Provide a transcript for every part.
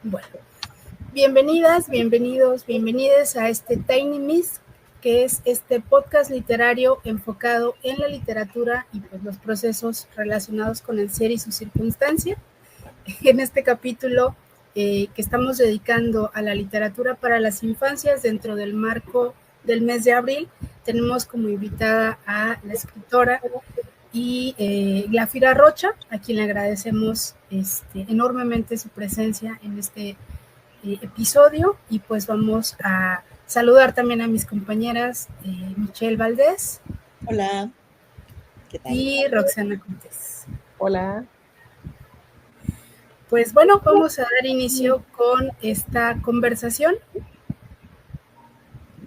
Bueno, bienvenidas, bienvenidos, bienvenides a este Tiny Miss, que es este podcast literario enfocado en la literatura y pues los procesos relacionados con el ser y su circunstancia. En este capítulo que estamos dedicando a la literatura para las infancias dentro del marco del mes de abril, tenemos como invitada a la escritora y Glafira Rocha, a quien le agradecemos enormemente su presencia en este episodio, y pues vamos a saludar también a mis compañeras Michelle Valdés. Hola, ¿qué tal? Y Roxana Cortés. Hola. Pues bueno, vamos a dar inicio con esta conversación.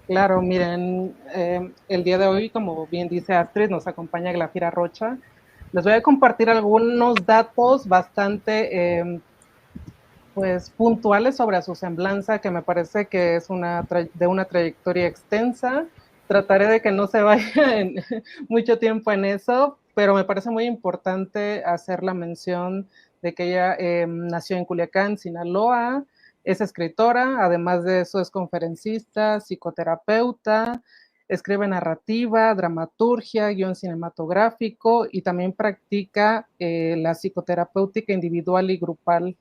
Claro, miren, el día de hoy, como bien dice Astrid, nos acompaña Glafira Rocha. Les voy a compartir algunos datos bastante pues puntuales sobre su semblanza, que me parece que es de una trayectoria extensa. Trataré de que no se vaya mucho tiempo en eso, pero me parece muy importante hacer la mención de que ella nació en Culiacán, Sinaloa, es escritora, además de eso es conferencista, psicoterapeuta, escribe narrativa, dramaturgia, guión cinematográfico y también practica la psicoterapéutica individual y grupal.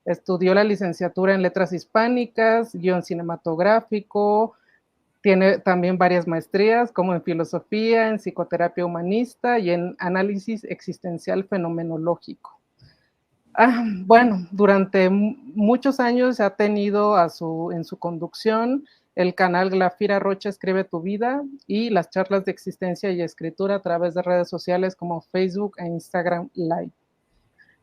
Estudió la licenciatura en Letras Hispánicas, guión cinematográfico, tiene también varias maestrías, como en filosofía, en psicoterapia humanista y en análisis existencial fenomenológico. Bueno, durante muchos años ha tenido en su conducción el canal Glafira Rocha Escribe tu Vida y las charlas de existencia y escritura a través de redes sociales como Facebook e Instagram Live.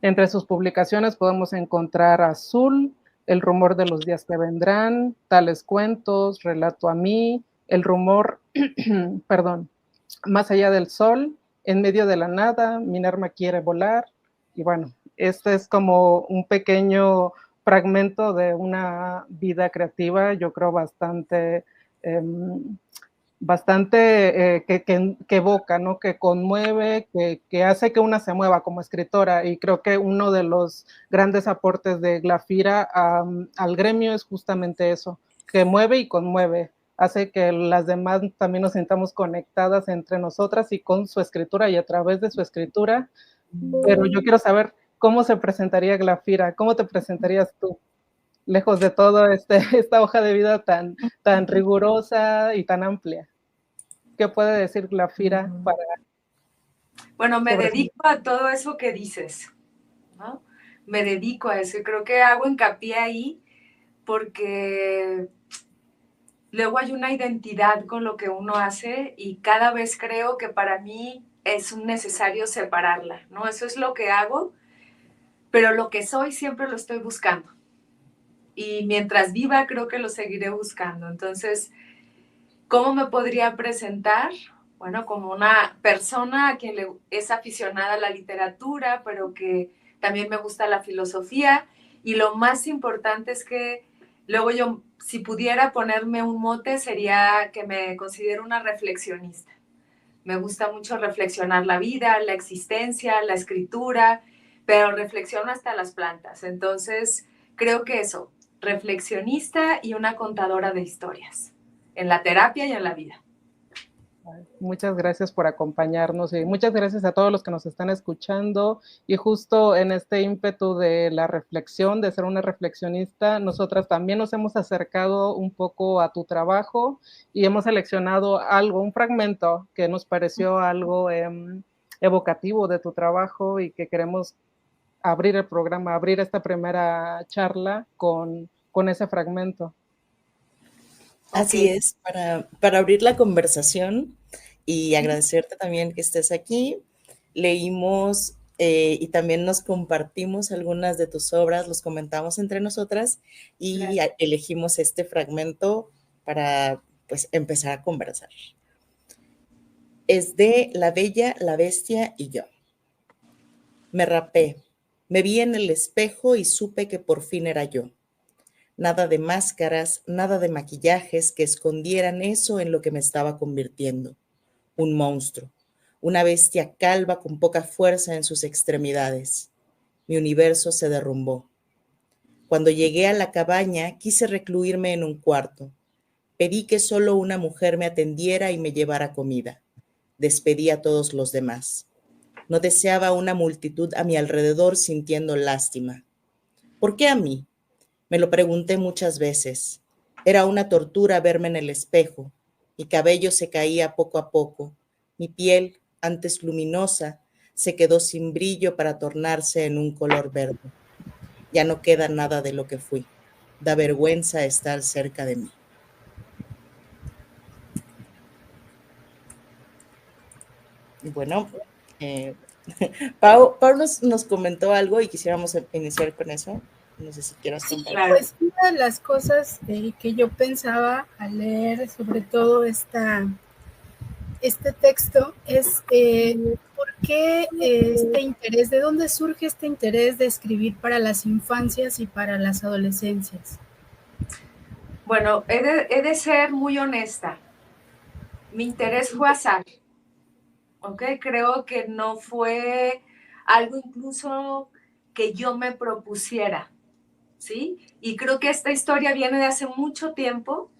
Entre sus publicaciones podemos encontrar Azul, El rumor de los días que vendrán, Tales cuentos, Relato a mí, El rumor, perdón, Más allá del sol, En medio de la nada, Minerva quiere volar. Y bueno, este es como un pequeño fragmento de una vida creativa, yo creo bastante que evoca, ¿no? Que conmueve, que hace que una se mueva como escritora, y creo que uno de los grandes aportes de Glafira al gremio es justamente eso, que mueve y conmueve, hace que las demás también nos sintamos conectadas entre nosotras y con su escritura y a través de su escritura. Pero yo quiero saber cómo se presentaría Glafira, cómo te presentarías tú, lejos de todo esta hoja de vida tan rigurosa y tan amplia. ¿Qué puede decir Glafira para...? Bueno, me dedico a todo eso que dices, ¿no? Me dedico a eso y creo que hago hincapié ahí porque luego hay una identidad con lo que uno hace y cada vez creo que para mí es necesario separarla, ¿no? Eso es lo que hago, pero lo que soy siempre lo estoy buscando. Y mientras viva creo que lo seguiré buscando. Entonces, ¿cómo me podría presentar? Bueno, como una persona a quien es aficionada a la literatura, pero que también me gusta la filosofía. Y lo más importante es que luego yo, si pudiera ponerme un mote, sería que me considero una reflexionista. Me gusta mucho reflexionar la vida, la existencia, la escritura, pero reflexiono hasta las plantas. Entonces, creo que eso, reflexionista y una contadora de historias, en la terapia y en la vida. Muchas gracias por acompañarnos y muchas gracias a todos los que nos están escuchando, y justo en este ímpetu de la reflexión, de ser una reflexionista, nosotras también nos hemos acercado un poco a tu trabajo y hemos seleccionado algo, un fragmento que nos pareció algo evocativo de tu trabajo y que queremos abrir el programa, abrir esta primera charla con ese fragmento. Así es, para abrir la conversación y agradecerte también que estés aquí, leímos y también nos compartimos algunas de tus obras, los comentamos entre nosotras y elegimos este fragmento para pues empezar a conversar. Es de La Bella, la Bestia y yo. Me rapé, me vi en el espejo y supe que por fin era yo. Nada de máscaras, nada de maquillajes que escondieran eso en lo que me estaba convirtiendo. Un monstruo, una bestia calva con poca fuerza en sus extremidades. Mi universo se derrumbó. Cuando llegué a la cabaña, quise recluirme en un cuarto. Pedí que solo una mujer me atendiera y me llevara comida. Despedí a todos los demás. No deseaba una multitud a mi alrededor sintiendo lástima. ¿Por qué a mí? Me lo pregunté muchas veces. Era una tortura verme en el espejo. Mi cabello se caía poco a poco. Mi piel, antes luminosa, se quedó sin brillo para tornarse en un color verde. Ya no queda nada de lo que fui. Da vergüenza estar cerca de mí. Bueno, Pau nos comentó algo y quisiéramos iniciar con eso. No sé si quieras contar. Claro. Pues una de las cosas que yo pensaba al leer sobre todo este texto es por qué este interés, de dónde surge este interés de escribir para las infancias y para las adolescencias. Bueno, he de ser muy honesta. Mi interés fue azar. ¿Ok? Creo que no fue algo incluso que yo me propusiera, ¿sí? Y creo que esta historia viene de hace mucho tiempo.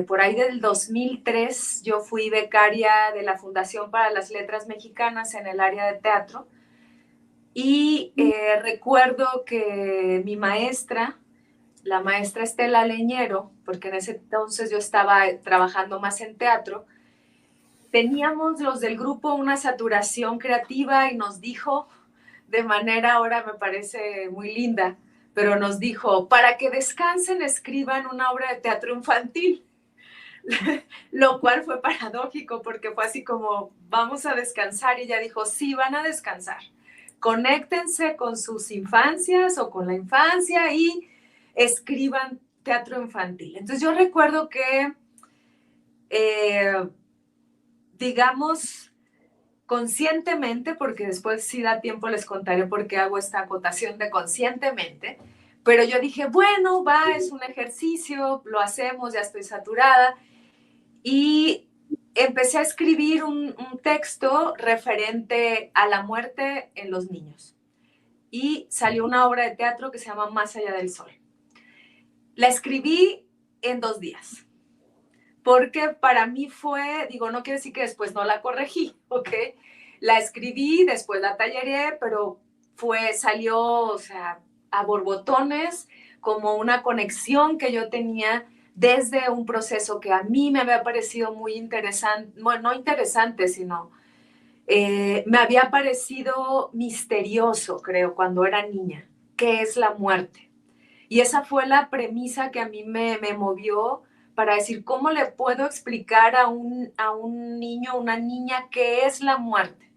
Por ahí del 2003 yo fui becaria de la Fundación para las Letras Mexicanas en el área de teatro y recuerdo que mi maestra, la maestra Estela Leñero, porque en ese entonces yo estaba trabajando más en teatro, teníamos los del grupo una saturación creativa y nos dijo, de manera ahora me parece muy linda, pero nos dijo, para que descansen, escriban una obra de teatro infantil. Lo cual fue paradójico porque fue así como, vamos a descansar. Y ella dijo, sí, van a descansar. Conéctense con sus infancias o con la infancia y escriban teatro infantil. Entonces yo recuerdo que digamos, conscientemente, porque después si da tiempo les contaré por qué hago esta acotación de conscientemente, pero yo dije, bueno, va, es un ejercicio, lo hacemos, ya estoy saturada, y empecé a escribir un texto referente a la muerte en los niños, y salió una obra de teatro que se llama Más allá del sol. La escribí en 2 días. Porque para mí fue, digo, no quiere decir que después no la corregí, ¿ok? La escribí, después la talleré, pero salió, o sea, a borbotones, como una conexión que yo tenía desde un proceso que a mí me había parecido muy interesante, bueno, no interesante, sino me había parecido misterioso, creo, cuando era niña, que es la muerte. Y esa fue la premisa que a mí me movió para decir, ¿cómo le puedo explicar a un niño, una niña, qué es la muerte?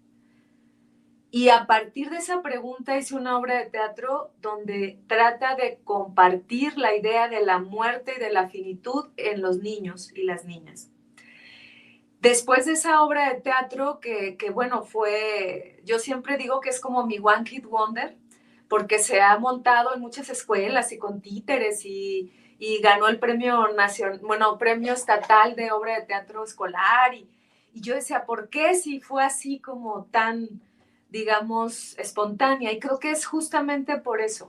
Y a partir de esa pregunta hice una obra de teatro donde trata de compartir la idea de la muerte y de la finitud en los niños y las niñas. Después de esa obra de teatro, que bueno, yo siempre digo que es como mi One Hit Wonder, porque se ha montado en muchas escuelas y con títeres y ganó el premio premio estatal de obra de teatro escolar y yo decía, ¿por qué si fue así como tan, digamos, espontánea? Y creo que es justamente por eso.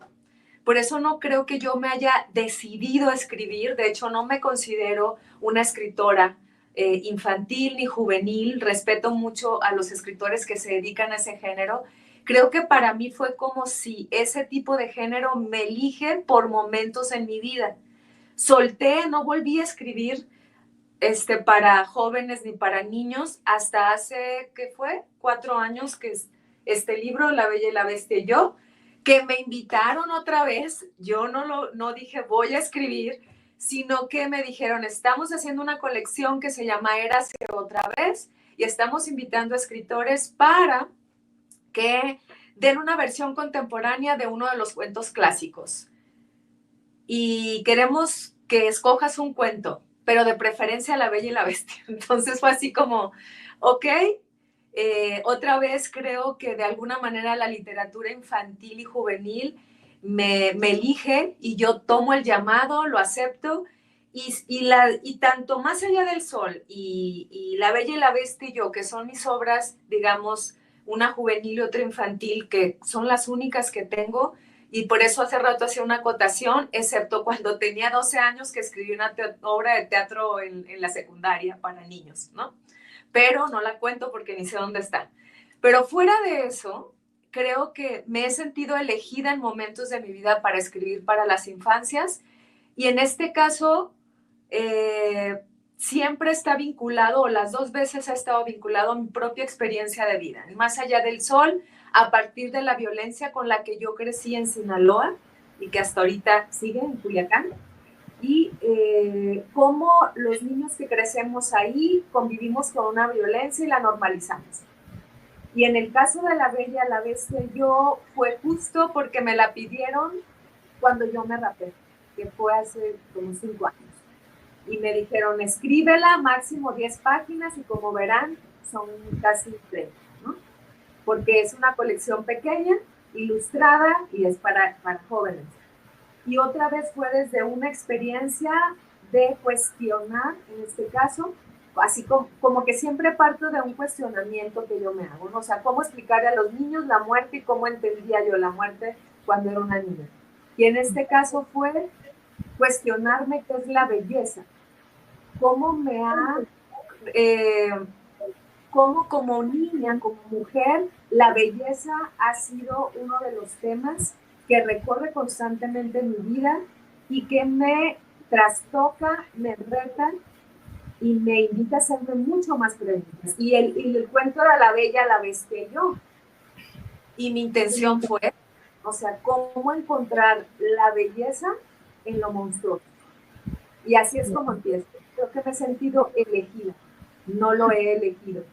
Por eso no creo que yo me haya decidido a escribir, de hecho no me considero una escritora infantil ni juvenil, respeto mucho a los escritores que se dedican a ese género. Creo que para mí fue como si ese tipo de género me elige por momentos en mi vida. Solté, no volví a escribir para jóvenes ni para niños hasta hace, ¿qué fue? 4 años que es este libro, La Bella y la Bestia y yo, que me invitaron otra vez. Yo no dije voy a escribir, sino que me dijeron, estamos haciendo una colección que se llama Érase otra vez y estamos invitando a escritores para que den una versión contemporánea de uno de los cuentos clásicos. Y queremos que escojas un cuento, pero de preferencia La Bella y la Bestia. Entonces fue así como, ok, otra vez creo que de alguna manera la literatura infantil y juvenil me elige y yo tomo el llamado, lo acepto y tanto Más allá del sol y La Bella y la Bestia y yo, que son mis obras, digamos, una juvenil y otra infantil, que son las únicas que tengo, Y por eso hace rato hacía una acotación, excepto cuando tenía 12 años que escribí una obra de teatro en la secundaria para niños, ¿no? Pero no la cuento porque ni sé dónde está. Pero fuera de eso, creo que me he sentido elegida en momentos de mi vida para escribir para las infancias, y en este caso siempre está vinculado, o las 2 veces ha estado vinculado a mi propia experiencia de vida. Más allá del sol, a partir de la violencia con la que yo crecí en Sinaloa y que hasta ahorita sigue en Culiacán, y cómo los niños que crecemos ahí convivimos con una violencia y la normalizamos. Y en el caso de La Bella, la Bestia, yo fue justo porque me la pidieron cuando yo me rapé, que fue hace como 5 años. Y me dijeron, escríbela, máximo 10 páginas, y como verán, son casi 30, ¿no? Porque es una colección pequeña, ilustrada, y es para jóvenes. Y otra vez fue desde una experiencia de cuestionar, en este caso, así como que siempre parto de un cuestionamiento que yo me hago, ¿no? O sea, cómo explicarle a los niños la muerte y cómo entendía yo la muerte cuando era una niña. Y en este caso fue cuestionarme qué es la belleza, cómo me ha, cómo como niña, como mujer, la belleza ha sido uno de los temas que recorre constantemente mi vida y que me trastoca, me reta y me invita a hacerme mucho más preguntas. Y el cuento era La Bella, la Bestia y yo. Y mi intención fue, o sea, cómo encontrar la belleza en lo monstruoso. Y así es como empiezo. Creo que me he sentido elegida, no lo he elegido.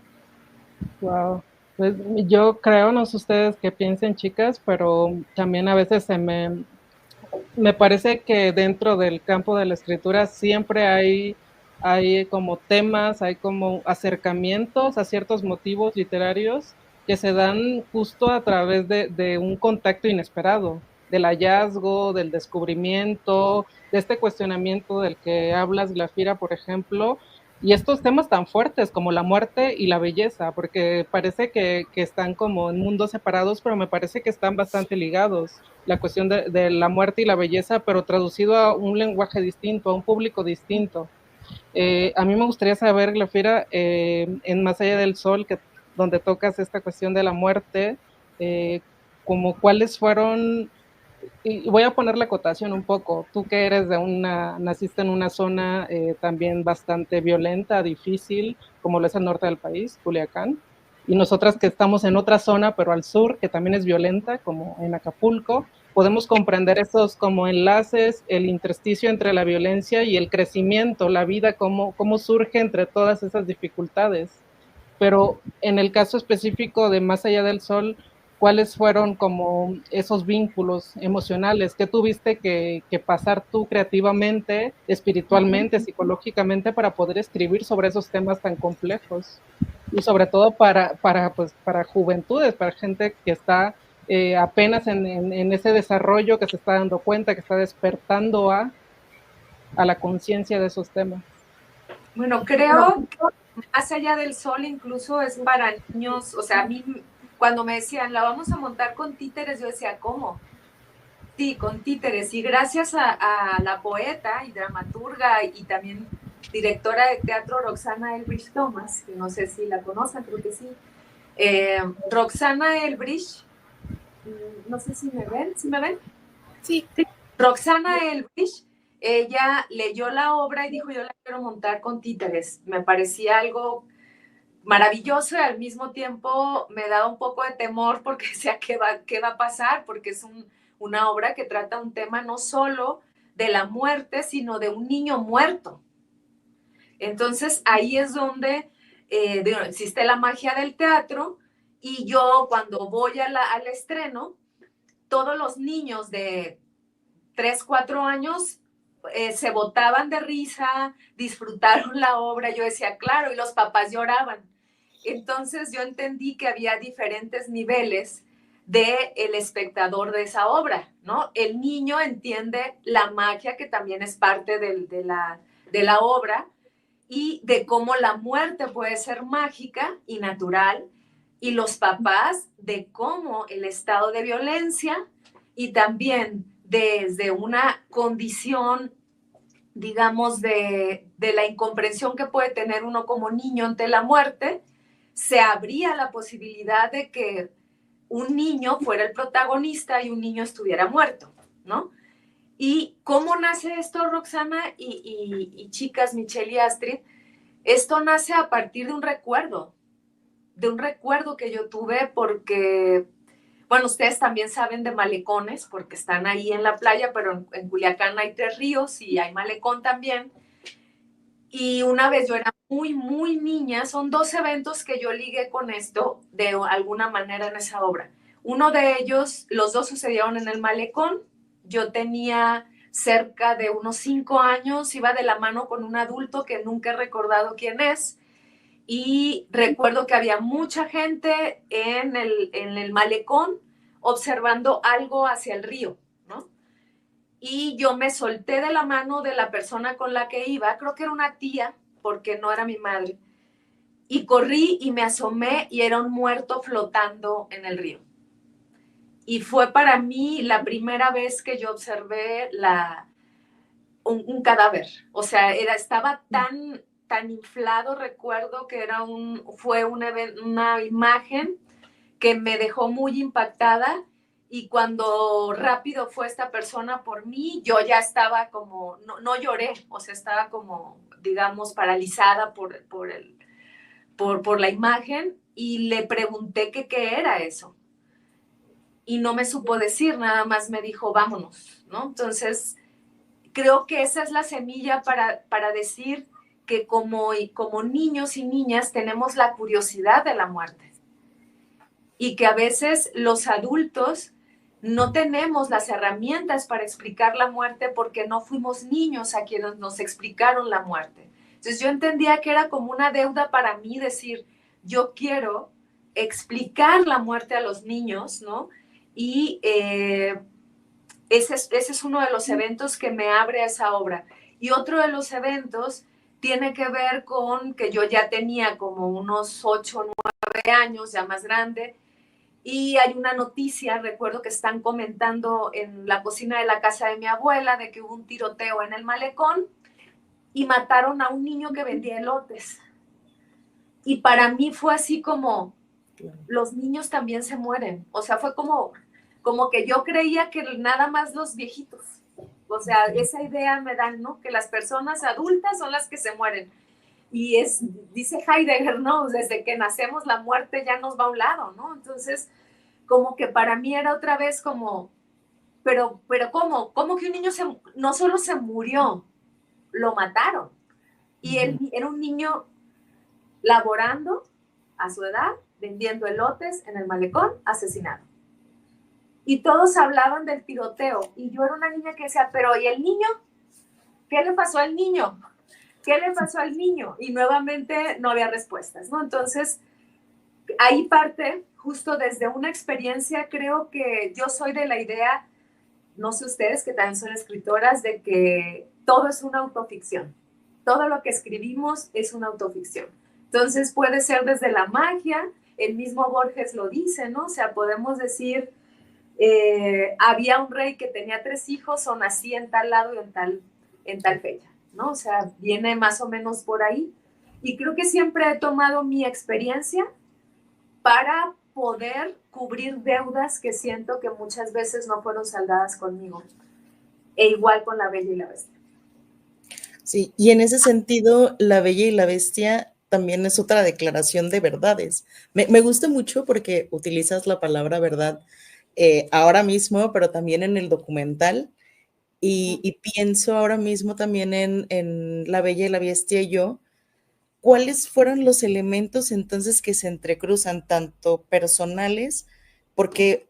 Wow. Pues yo creo, no sé ustedes qué piensen, chicas, pero también a veces me parece que dentro del campo de la escritura siempre hay como temas, hay como acercamientos a ciertos motivos literarios que se dan justo a través de un contacto inesperado, del hallazgo, del descubrimiento, de este cuestionamiento del que hablas, Glafira, por ejemplo, y estos temas tan fuertes como la muerte y la belleza, porque parece que están como en mundos separados, pero me parece que están bastante ligados, la cuestión de la muerte y la belleza, pero traducido a un lenguaje distinto, a un público distinto. A mí me gustaría saber, Glafira, en Más allá del sol, donde tocas esta cuestión de la muerte, como cuáles fueron, y voy a poner la acotación un poco, tú que eres naciste en una zona también bastante violenta, difícil, como lo es el norte del país, Culiacán, y nosotras que estamos en otra zona, pero al sur, que también es violenta, como en Acapulco, podemos comprender esos como enlaces, el intersticio entre la violencia y el crecimiento, la vida, cómo surge entre todas esas dificultades. Pero en el caso específico de Más allá del sol, ¿cuáles fueron como esos vínculos emocionales que tuviste que pasar tú creativamente, espiritualmente, psicológicamente para poder escribir sobre esos temas tan complejos? Y sobre todo para juventudes, para gente que está apenas en ese desarrollo, que se está dando cuenta, que está despertando a la conciencia de esos temas. Bueno, creo Más allá del sol incluso es para niños, o sea, a mí cuando me decían, la vamos a montar con títeres, yo decía, ¿cómo? Sí, con títeres, y gracias a la poeta y dramaturga y también directora de teatro Roxana Elbridge Thomas, que no sé si la conocen, creo que sí. Roxana Elbridge, no sé si me ven, ¿sí me ven? Sí. Roxana Elbridge, ella leyó la obra y dijo, yo la quiero montar con títeres. Me parecía algo maravilloso y al mismo tiempo me daba un poco de temor porque decía, ¿qué va a pasar? Porque es una obra que trata un tema no solo de la muerte, sino de un niño muerto. Entonces ahí es donde existe la magia del teatro, y yo cuando voy al estreno, todos los niños de 3, 4 años se botaban de risa, disfrutaron la obra, yo decía, claro, y los papás lloraban. Entonces yo entendí que había diferentes niveles del espectador de esa obra, ¿no? El niño entiende la magia que también es parte de la obra, y de cómo la muerte puede ser mágica y natural, y los papás de cómo el estado de violencia y también desde una condición, digamos, de la incomprensión que puede tener uno como niño ante la muerte, se abría la posibilidad de que un niño fuera el protagonista y un niño estuviera muerto, ¿no? ¿Y cómo nace esto, Roxana y chicas, Michelle y Astrid? Esto nace a partir de un recuerdo que yo tuve porque, bueno, ustedes también saben de malecones porque están ahí en la playa, pero en Culiacán hay 3 ríos y hay malecón también. Y una vez yo era muy, muy niña, son 2 eventos que yo ligué con esto de alguna manera en esa obra. Uno de ellos, los 2 sucedieron en el malecón. Yo tenía cerca de unos 5 años, iba de la mano con un adulto que nunca he recordado quién es. Y recuerdo que había mucha gente en el malecón observando algo hacia el río, ¿no? Y yo me solté de la mano de la persona con la que iba, creo que era una tía, porque no era mi madre, y corrí y me asomé y era un muerto flotando en el río. Y fue para mí la primera vez que yo observé un cadáver. O sea, estaba tan inflado, recuerdo que fue una imagen que me dejó muy impactada. Y cuando rápido fue esta persona por mí, yo ya estaba como, no lloré, o sea, estaba como, digamos, paralizada por la imagen y le pregunté que qué era eso. Y no me supo decir, nada más me dijo, vámonos, ¿no? Entonces, creo que esa es la semilla para decir que como niños y niñas tenemos la curiosidad de la muerte y que a veces los adultos no tenemos las herramientas para explicar la muerte porque no fuimos niños a quienes nos explicaron la muerte. Entonces yo entendía que era como una deuda para mí decir, yo quiero explicar la muerte a los niños, ¿no? Y ese es uno de los eventos que me abre a esa obra. Y otro de los eventos tiene que ver con que yo ya tenía como unos 8 o 9 años, ya más grande, y hay una noticia, recuerdo que están comentando en la cocina de la casa de mi abuela de que hubo un tiroteo en el malecón y mataron a un niño que vendía elotes. Y para mí fue así como, los niños también se mueren. O sea, fue como que yo creía que nada más los viejitos. O sea, esa idea me dan, ¿no? Que las personas adultas son las que se mueren. Y dice Heidegger, ¿no? Desde que nacemos la muerte ya nos va a un lado, ¿no? Entonces, como que para mí era otra vez como, pero ¿cómo que un niño no solo se murió, lo mataron? Y él era un niño laborando a su edad, vendiendo elotes en el malecón, asesinado. Y todos hablaban del tiroteo. Y yo era una niña que decía, pero ¿y el niño? ¿Qué le pasó al niño? ¿Qué le pasó al niño? Y nuevamente no había respuestas, ¿no? Entonces, ahí parte, justo desde una experiencia, creo que yo soy de la idea, no sé ustedes que también son escritoras, de que todo es una autoficción. Todo lo que escribimos es una autoficción. Entonces, puede ser desde la magia, el mismo Borges lo dice, ¿no? O sea, podemos decir, había un rey que tenía 3 hijos o nací en tal lado y en tal fecha, ¿no? O sea, viene más o menos por ahí. Y creo que siempre he tomado mi experiencia para poder cubrir deudas que siento que muchas veces no fueron saldadas conmigo. E igual con La Bella y la Bestia. Sí, y en ese sentido, La Bella y la Bestia también es otra declaración de verdades. Me gusta mucho porque utilizas la palabra verdad ahora mismo, pero también en el documental. Y pienso ahora mismo también en La Bella y la Bestia y yo, ¿cuáles fueron los elementos entonces que se entrecruzan, tanto personales? Porque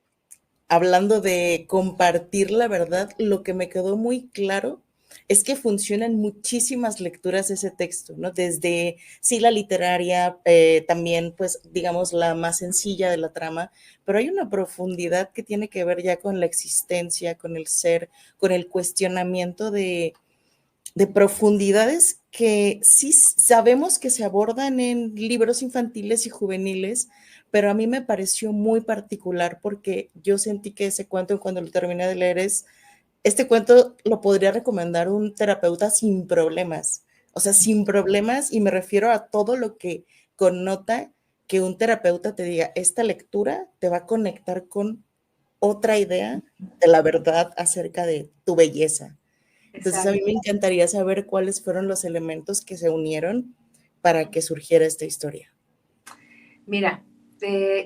hablando de compartir la verdad, lo que me quedó muy claro es que funcionan muchísimas lecturas ese texto, ¿no? Desde, sí, la literaria, también, pues, digamos, la más sencilla de la trama, pero hay una profundidad que tiene que ver ya con la existencia, con el ser, con el cuestionamiento de profundidades que sí sabemos que se abordan en libros infantiles y juveniles, pero a mí me pareció muy particular porque yo sentí que ese cuento, cuando lo terminé de leer, este cuento lo podría recomendar un terapeuta sin problemas, o sea, sin problemas, y me refiero a todo lo que connota que un terapeuta te diga, esta lectura te va a conectar con otra idea de la verdad acerca de tu belleza. Entonces, a mí me encantaría saber cuáles fueron los elementos que se unieron para que surgiera esta historia. Mira,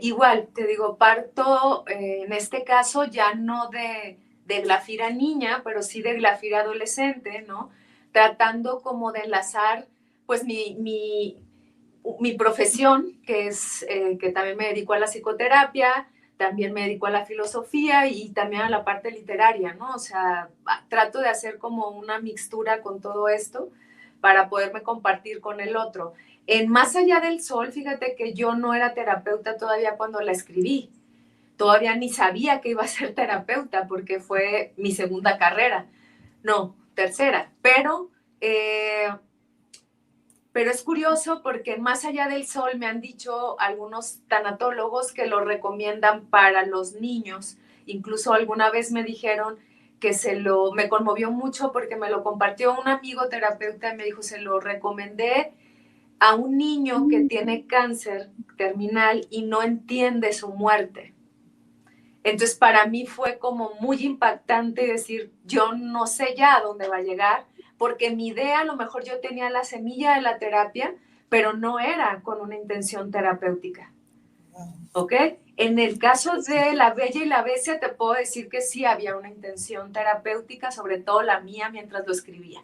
igual, te digo, parto en este caso ya no de Glafira niña, pero sí de Glafira adolescente, ¿no? Tratando como de enlazar, pues, mi profesión, que es que también me dedico a la psicoterapia, también me dedico a la filosofía y también a la parte literaria, ¿no? O sea, trato de hacer como una mixtura con todo esto para poderme compartir con el otro. En Más allá del sol, fíjate que yo no era terapeuta todavía cuando la escribí. Todavía ni sabía que iba a ser terapeuta porque fue mi segunda carrera. No, tercera. Pero es curioso porque en Más allá del sol me han dicho algunos tanatólogos que lo recomiendan para los niños. Incluso alguna vez me dijeron que me conmovió mucho porque me lo compartió un amigo terapeuta y me dijo, se lo recomendé a un niño que tiene cáncer terminal y no entiende su muerte. Entonces para mí fue como muy impactante decir, yo no sé ya a dónde va a llegar, porque mi idea, a lo mejor yo tenía la semilla de la terapia, pero no era con una intención terapéutica. ¿Ok? En el caso de La Bella y la Bestia, te puedo decir que sí había una intención terapéutica, sobre todo la mía mientras lo escribía.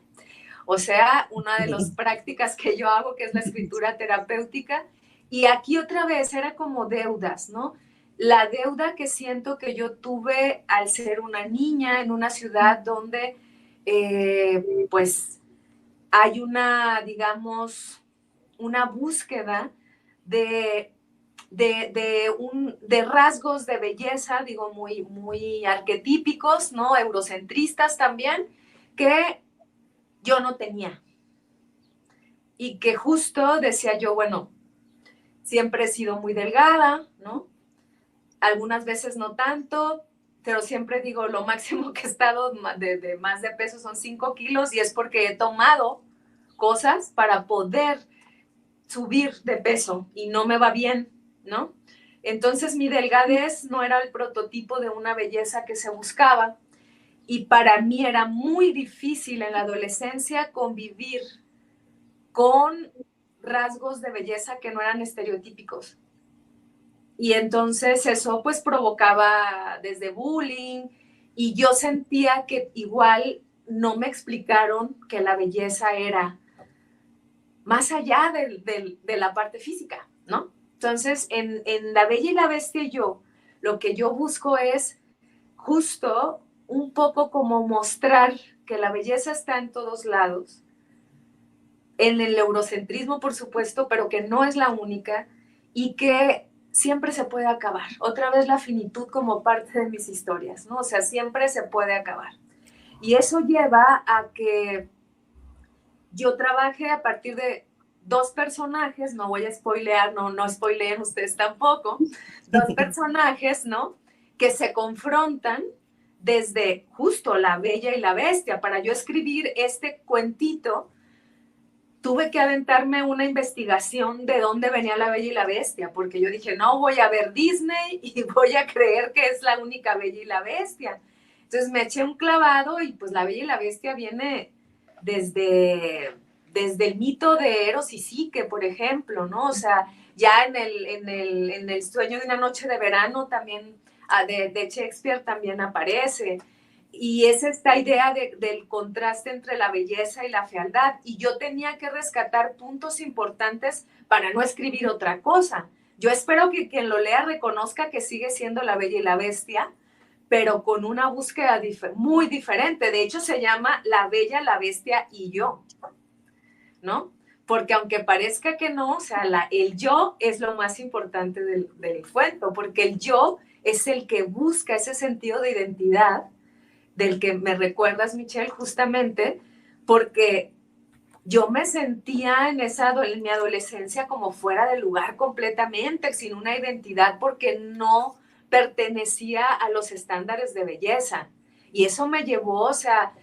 O sea, una de las prácticas que yo hago, que es la escritura terapéutica. Y aquí otra vez era como deudas, ¿no? La deuda que siento que yo tuve al ser una niña en una ciudad donde, pues, hay una, digamos, una búsqueda de rasgos de belleza, digo, muy, muy arquetípicos, ¿no? Eurocentristas también, que yo no tenía. Y que justo decía yo, bueno, siempre he sido muy delgada, ¿no? Algunas veces no tanto, pero siempre digo, lo máximo que he estado de más de peso son 5 kilos y es porque he tomado cosas para poder subir de peso y no me va bien, ¿no? Entonces mi delgadez no era el prototipo de una belleza que se buscaba y para mí era muy difícil en la adolescencia convivir con rasgos de belleza que no eran estereotípicos. Y entonces eso pues provocaba desde bullying y yo sentía que igual no me explicaron que la belleza era más allá de la parte física, ¿no? Entonces en La Bella y la Bestia lo que yo busco es justo un poco como mostrar que la belleza está en todos lados, en el eurocentrismo, por supuesto, pero que no es la única y que siempre se puede acabar. Otra vez la finitud como parte de mis historias, ¿no? O sea, siempre se puede acabar. Y eso lleva a que yo trabaje a partir de 2 personajes, no voy a spoilear, no spoileen ustedes tampoco, 2 personajes, ¿no? Que se confrontan desde justo La Bella y la Bestia. Para yo escribir este cuentito, tuve que aventarme una investigación de dónde venía La Bella y la Bestia, porque yo dije, no voy a ver Disney y voy a creer que es la única Bella y la Bestia. Entonces me eché un clavado y pues La Bella y la Bestia viene desde el mito de Eros y Psique, por ejemplo, ¿no? O sea, ya en el Sueño de una noche de verano también, de Shakespeare también aparece. Y es esta idea del contraste entre la belleza y la fealdad. Y yo tenía que rescatar puntos importantes para no escribir otra cosa. Yo espero que quien lo lea reconozca que sigue siendo La Bella y la Bestia, pero con una búsqueda muy diferente. De hecho, se llama La Bella, la Bestia y yo, ¿no? Porque aunque parezca que no, o sea, el yo es lo más importante del cuento, porque el yo es el que busca ese sentido de identidad del que me recuerdas, Michelle, justamente porque yo me sentía en mi adolescencia como fuera de lugar completamente, sin una identidad, porque no pertenecía a los estándares de belleza. Y eso me llevó, o sea,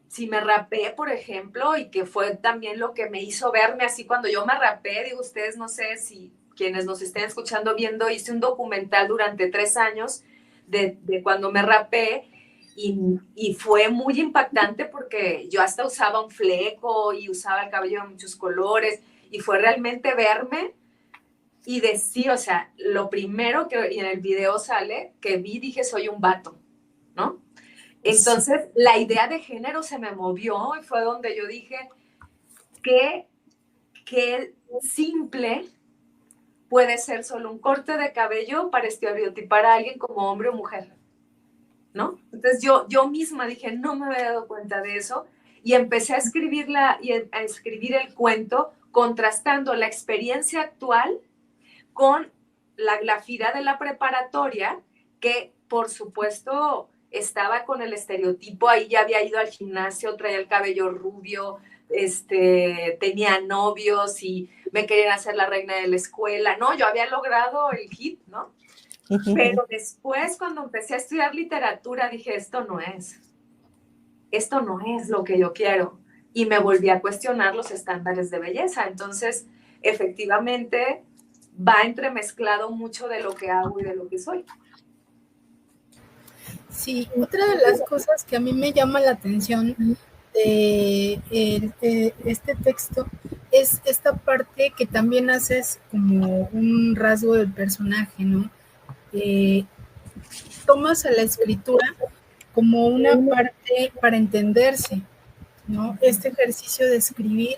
si me rapé, por ejemplo, y que fue también lo que me hizo verme así cuando yo me rapé, digo, ustedes no sé si quienes nos estén escuchando viendo, hice un documental durante 3 años de cuando me rapé, y fue muy impactante porque yo hasta usaba un fleco y usaba el cabello de muchos colores, y fue realmente verme y decir, o sea, lo primero que en el video sale, que vi, dije, soy un vato, ¿no? Entonces, la idea de género se me movió y fue donde yo dije, qué simple puede ser solo un corte de cabello para estereotipar a alguien como hombre o mujer, ¿no? Entonces, yo misma dije, no me había dado cuenta de eso, y empecé a escribir el cuento contrastando la experiencia actual con la Glafira de la preparatoria, que por supuesto estaba con el estereotipo, ahí ya había ido al gimnasio, traía el cabello rubio, tenía novios y me querían hacer la reina de la escuela, ¿no? Yo había logrado el hit, ¿no? Pero después, cuando empecé a estudiar literatura, dije, esto no es lo que yo quiero. Y me volví a cuestionar los estándares de belleza. Entonces, efectivamente, va entremezclado mucho de lo que hago y de lo que soy. Sí, otra de las cosas que a mí me llama la atención de este texto es esta parte que también haces como un rasgo del personaje, ¿no? Tomas a la escritura como una parte para entenderse, ¿no? Este ejercicio de escribir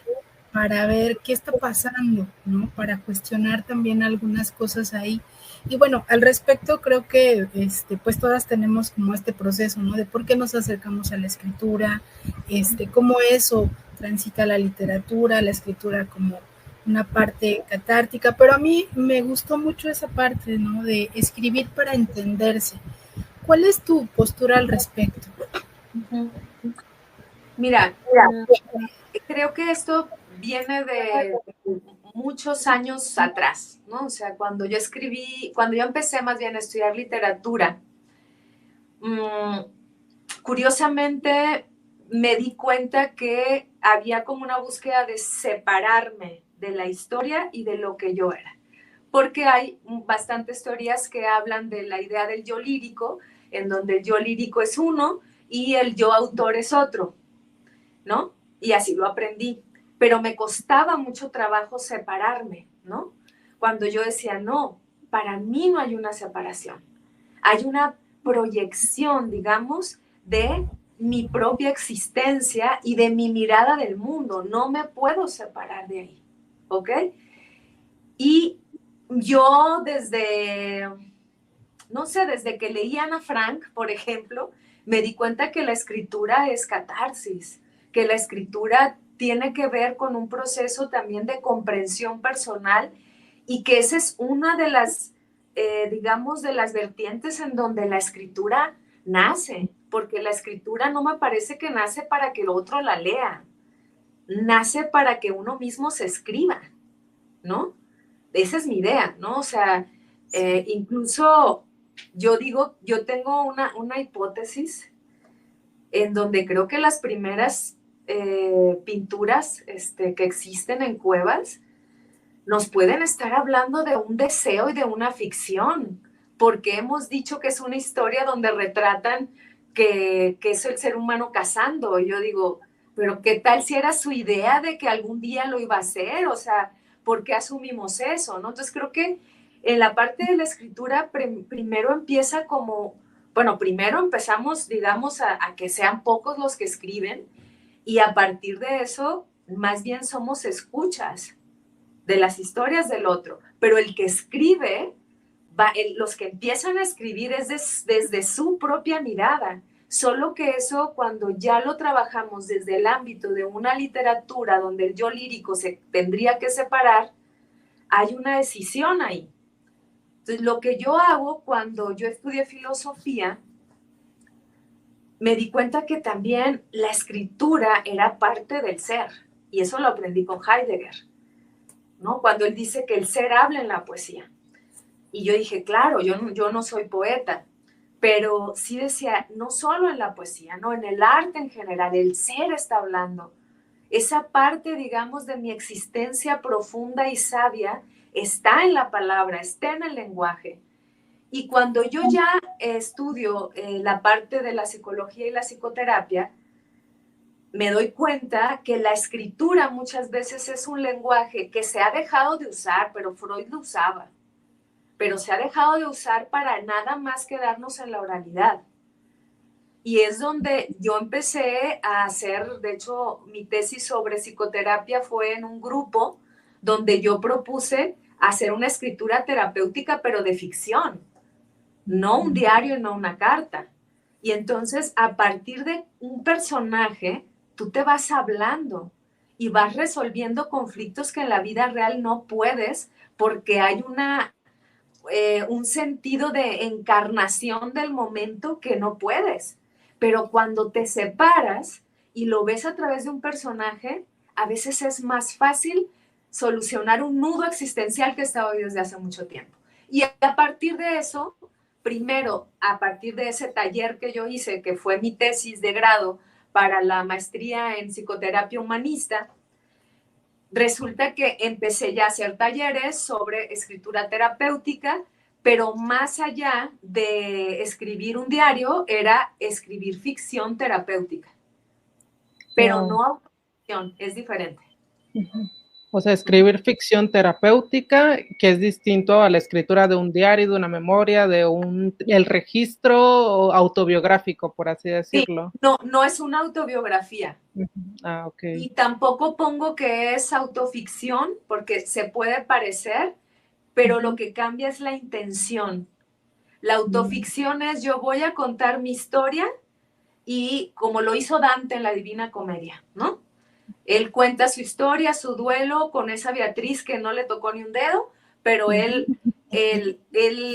para ver qué está pasando, ¿no? Para cuestionar también algunas cosas ahí. Y bueno, al respecto creo que pues todas tenemos como este proceso, ¿no? De por qué nos acercamos a la escritura, cómo eso transita la literatura, la escritura como una parte catártica, pero a mí me gustó mucho esa parte, ¿no? De escribir para entenderse. ¿Cuál es tu postura al respecto? Mira, creo que esto viene de muchos años atrás, ¿no? O sea, cuando yo empecé más bien a estudiar literatura, curiosamente me di cuenta que había como una búsqueda de separarme de la historia y de lo que yo era. Porque hay bastantes teorías que hablan de la idea del yo lírico, en donde el yo lírico es uno y el yo autor es otro, ¿no? Y así lo aprendí. Pero me costaba mucho trabajo separarme, ¿no? Cuando yo decía, no, para mí no hay una separación. Hay una proyección, digamos, de mi propia existencia y de mi mirada del mundo. No me puedo separar de ahí, ¿ok? Y yo no sé, desde que leí Ana Frank, por ejemplo, me di cuenta que la escritura es catarsis, que la escritura tiene que ver con un proceso también de comprensión personal, y que esa es una de las, digamos, de las vertientes en donde la escritura nace, porque la escritura no me parece que nace para que el otro la lea, nace para que uno mismo se escriba, ¿no? Esa es mi idea, ¿no? O sea, incluso yo digo, yo tengo una hipótesis en donde creo que las primeras pinturas que existen en cuevas nos pueden estar hablando de un deseo y de una ficción, porque hemos dicho que es una historia donde retratan que es el ser humano cazando. Y yo digo, pero ¿qué tal si era su idea de que algún día lo iba a hacer? O sea, ¿por qué asumimos eso, no? Entonces creo que en la parte de la escritura primero empieza como, bueno, primero empezamos, digamos, a que sean pocos los que escriben, y a partir de eso, más bien somos escuchas de las historias del otro, pero el que escribe, los que empiezan a escribir es desde su propia mirada, solo que eso cuando ya lo trabajamos desde el ámbito de una literatura donde el yo lírico se tendría que separar, hay una decisión ahí. Entonces, lo que yo hago cuando yo estudié filosofía, me di cuenta que también la escritura era parte del ser, y eso lo aprendí con Heidegger, ¿no? Cuando él dice que el ser habla en la poesía. Y yo dije, claro, yo no soy poeta, pero sí decía, no solo en la poesía, no, en el arte en general, el ser está hablando. Esa parte, digamos, de mi existencia profunda y sabia está en la palabra, está en el lenguaje. Y cuando yo ya estudio la parte de la psicología y la psicoterapia, me doy cuenta que la escritura muchas veces es un lenguaje que se ha dejado de usar, pero Freud lo usaba, pero se ha dejado de usar para nada más quedarnos en la oralidad. Y es donde yo empecé a hacer, de hecho, mi tesis sobre psicoterapia fue en un grupo donde yo propuse hacer una escritura terapéutica, pero de ficción, no un diario, no una carta. Y entonces, a partir de un personaje, tú te vas hablando y vas resolviendo conflictos que en la vida real no puedes porque hay un sentido de encarnación del momento que no puedes. Pero cuando te separas y lo ves a través de un personaje, a veces es más fácil solucionar un nudo existencial que estaba ahí desde hace mucho tiempo. Y a partir de eso, primero, a partir de ese taller que yo hice, que fue mi tesis de grado para la maestría en psicoterapia humanista, resulta que empecé ya a hacer talleres sobre escritura terapéutica, pero más allá de escribir un diario, era escribir ficción terapéutica. Pero no autoficción, es diferente. O sea, escribir ficción terapéutica, que es distinto a la escritura de un diario, de una memoria, el registro autobiográfico, por así decirlo. Sí, no es una autobiografía. Ah, ok. Y tampoco pongo que es autoficción, porque se puede parecer, pero lo que cambia es la intención. La autoficción es yo voy a contar mi historia y como lo hizo Dante en la Divina Comedia, ¿no? Él cuenta su historia, su duelo con esa Beatriz que no le tocó ni un dedo, pero él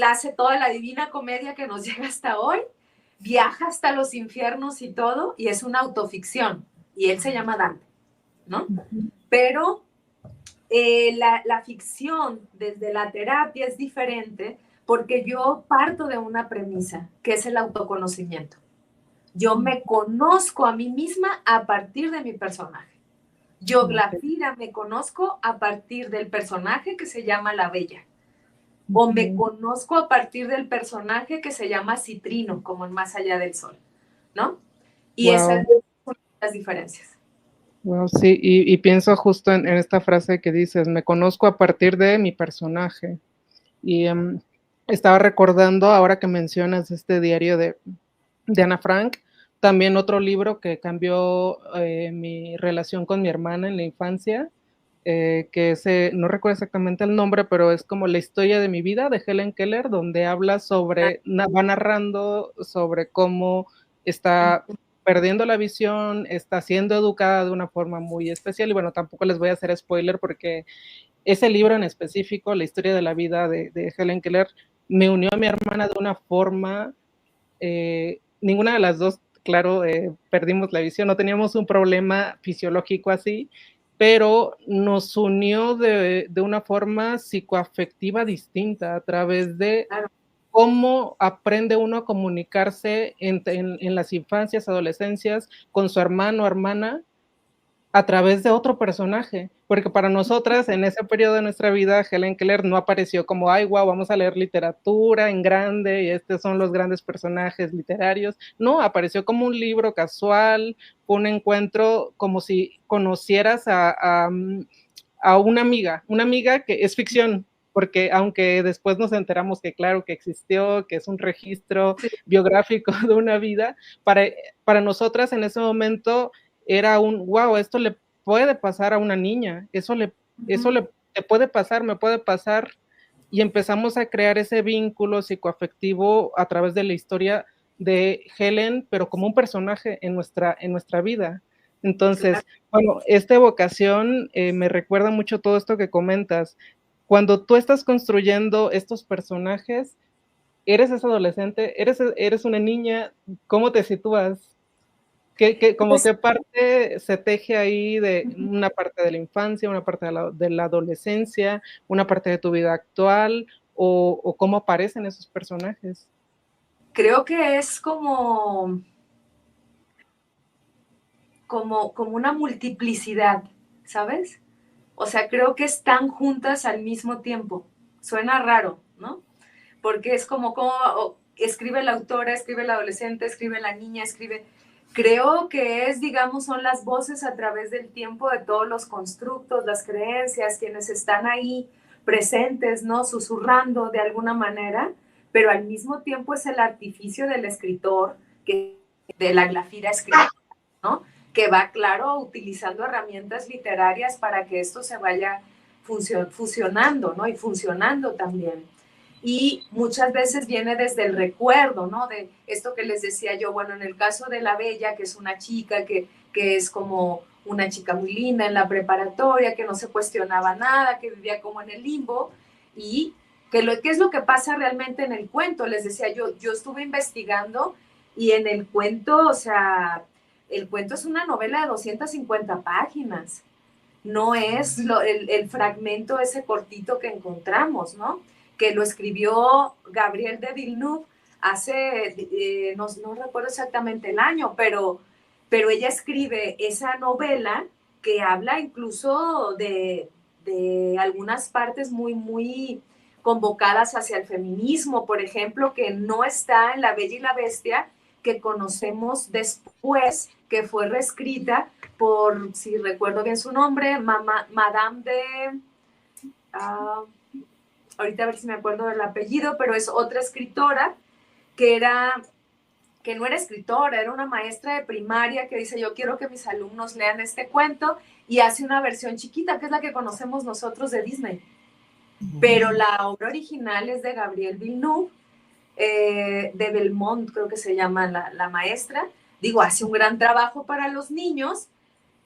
hace toda la Divina Comedia que nos llega hasta hoy, viaja hasta los infiernos y todo, y es una autoficción, y él se llama Dante, ¿no? Pero la ficción desde la terapia es diferente porque yo parto de una premisa, que es el autoconocimiento. Yo me conozco a mí misma a partir de mi personaje. Yo, Glafira, me conozco a partir del personaje que se llama La Bella. O me conozco a partir del personaje que se llama Citrino, como en Más Allá del Sol, ¿no? Y esas son las diferencias. Wow, sí, y pienso justo en esta frase que dices, me conozco a partir de mi personaje. Y estaba recordando, ahora que mencionas este diario de Ana Frank, también otro libro que cambió mi relación con mi hermana en la infancia, que no recuerdo exactamente el nombre, pero es como La historia de mi vida de Helen Keller, donde habla va narrando sobre cómo está perdiendo la visión, está siendo educada de una forma muy especial, y bueno, tampoco les voy a hacer spoiler porque ese libro en específico, La historia de la vida de Helen Keller, me unió a mi hermana de una forma, ninguna de las dos, claro, perdimos la visión, no teníamos un problema fisiológico así, pero nos unió de una forma psicoafectiva distinta a través de cómo aprende uno a comunicarse en las infancias, adolescencias, con su hermano o hermana, a través de otro personaje, porque para nosotras en ese periodo de nuestra vida Helen Keller no apareció como, ay, wow, vamos a leer literatura en grande y estos son los grandes personajes literarios. No, apareció como un libro casual, un encuentro como si conocieras a una amiga que es ficción, porque aunque después nos enteramos que claro que existió, que es un registro biográfico de una vida, para nosotras en ese momento era wow, esto le puede pasar a una niña, eso te puede pasar, me puede pasar, y empezamos a crear ese vínculo psicoafectivo a través de la historia de Helen, pero como un personaje en nuestra vida. Entonces, bueno, esta evocación me recuerda mucho todo esto que comentas. Cuando tú estás construyendo estos personajes, eres esa adolescente, eres una niña, ¿cómo te sitúas? Como Pues, qué parte se teje ahí de una parte de la infancia, una parte de la adolescencia, una parte de tu vida actual, o cómo aparecen esos personajes? Creo que es como una multiplicidad, ¿sabes? O sea, creo que están juntas al mismo tiempo. Suena raro, ¿no? Porque es como escribe la autora, escribe la adolescente, escribe la niña, escribe... Creo que es, digamos, son las voces a través del tiempo de todos los constructos, las creencias, quienes están ahí presentes, ¿no? Susurrando de alguna manera, pero al mismo tiempo es el artificio del escritor, que, de la Glafira escritora, ¿no? Que va, claro, utilizando herramientas literarias para que esto se vaya fusionando, ¿no? Y funcionando también. Y muchas veces viene desde el recuerdo, ¿no? De esto que les decía yo, bueno, en el caso de la Bella, que es una chica que es como una chica muy linda en la preparatoria, que no se cuestionaba nada, que vivía como en el limbo, y ¿qué es lo que pasa realmente en el cuento? Les decía yo estuve investigando y en el cuento, o sea, el cuento es una novela de 250 páginas, no es el fragmento ese cortito que encontramos, ¿no? Que lo escribió Gabriel de Villeneuve hace, no recuerdo exactamente el año, pero ella escribe esa novela que habla incluso de algunas partes muy, muy convocadas hacia el feminismo, por ejemplo, que no está en La Bella y la Bestia, que conocemos después, que fue reescrita por, si recuerdo bien su nombre, Madame de... ahorita a ver si me acuerdo del apellido, pero es otra escritora que no era escritora, era una maestra de primaria que dice, yo quiero que mis alumnos lean este cuento, y hace una versión chiquita, que es la que conocemos nosotros de Disney. Pero la obra original es de Gabriel Villeneuve, de Belmont, creo que se llama la maestra. Digo, hace un gran trabajo para los niños,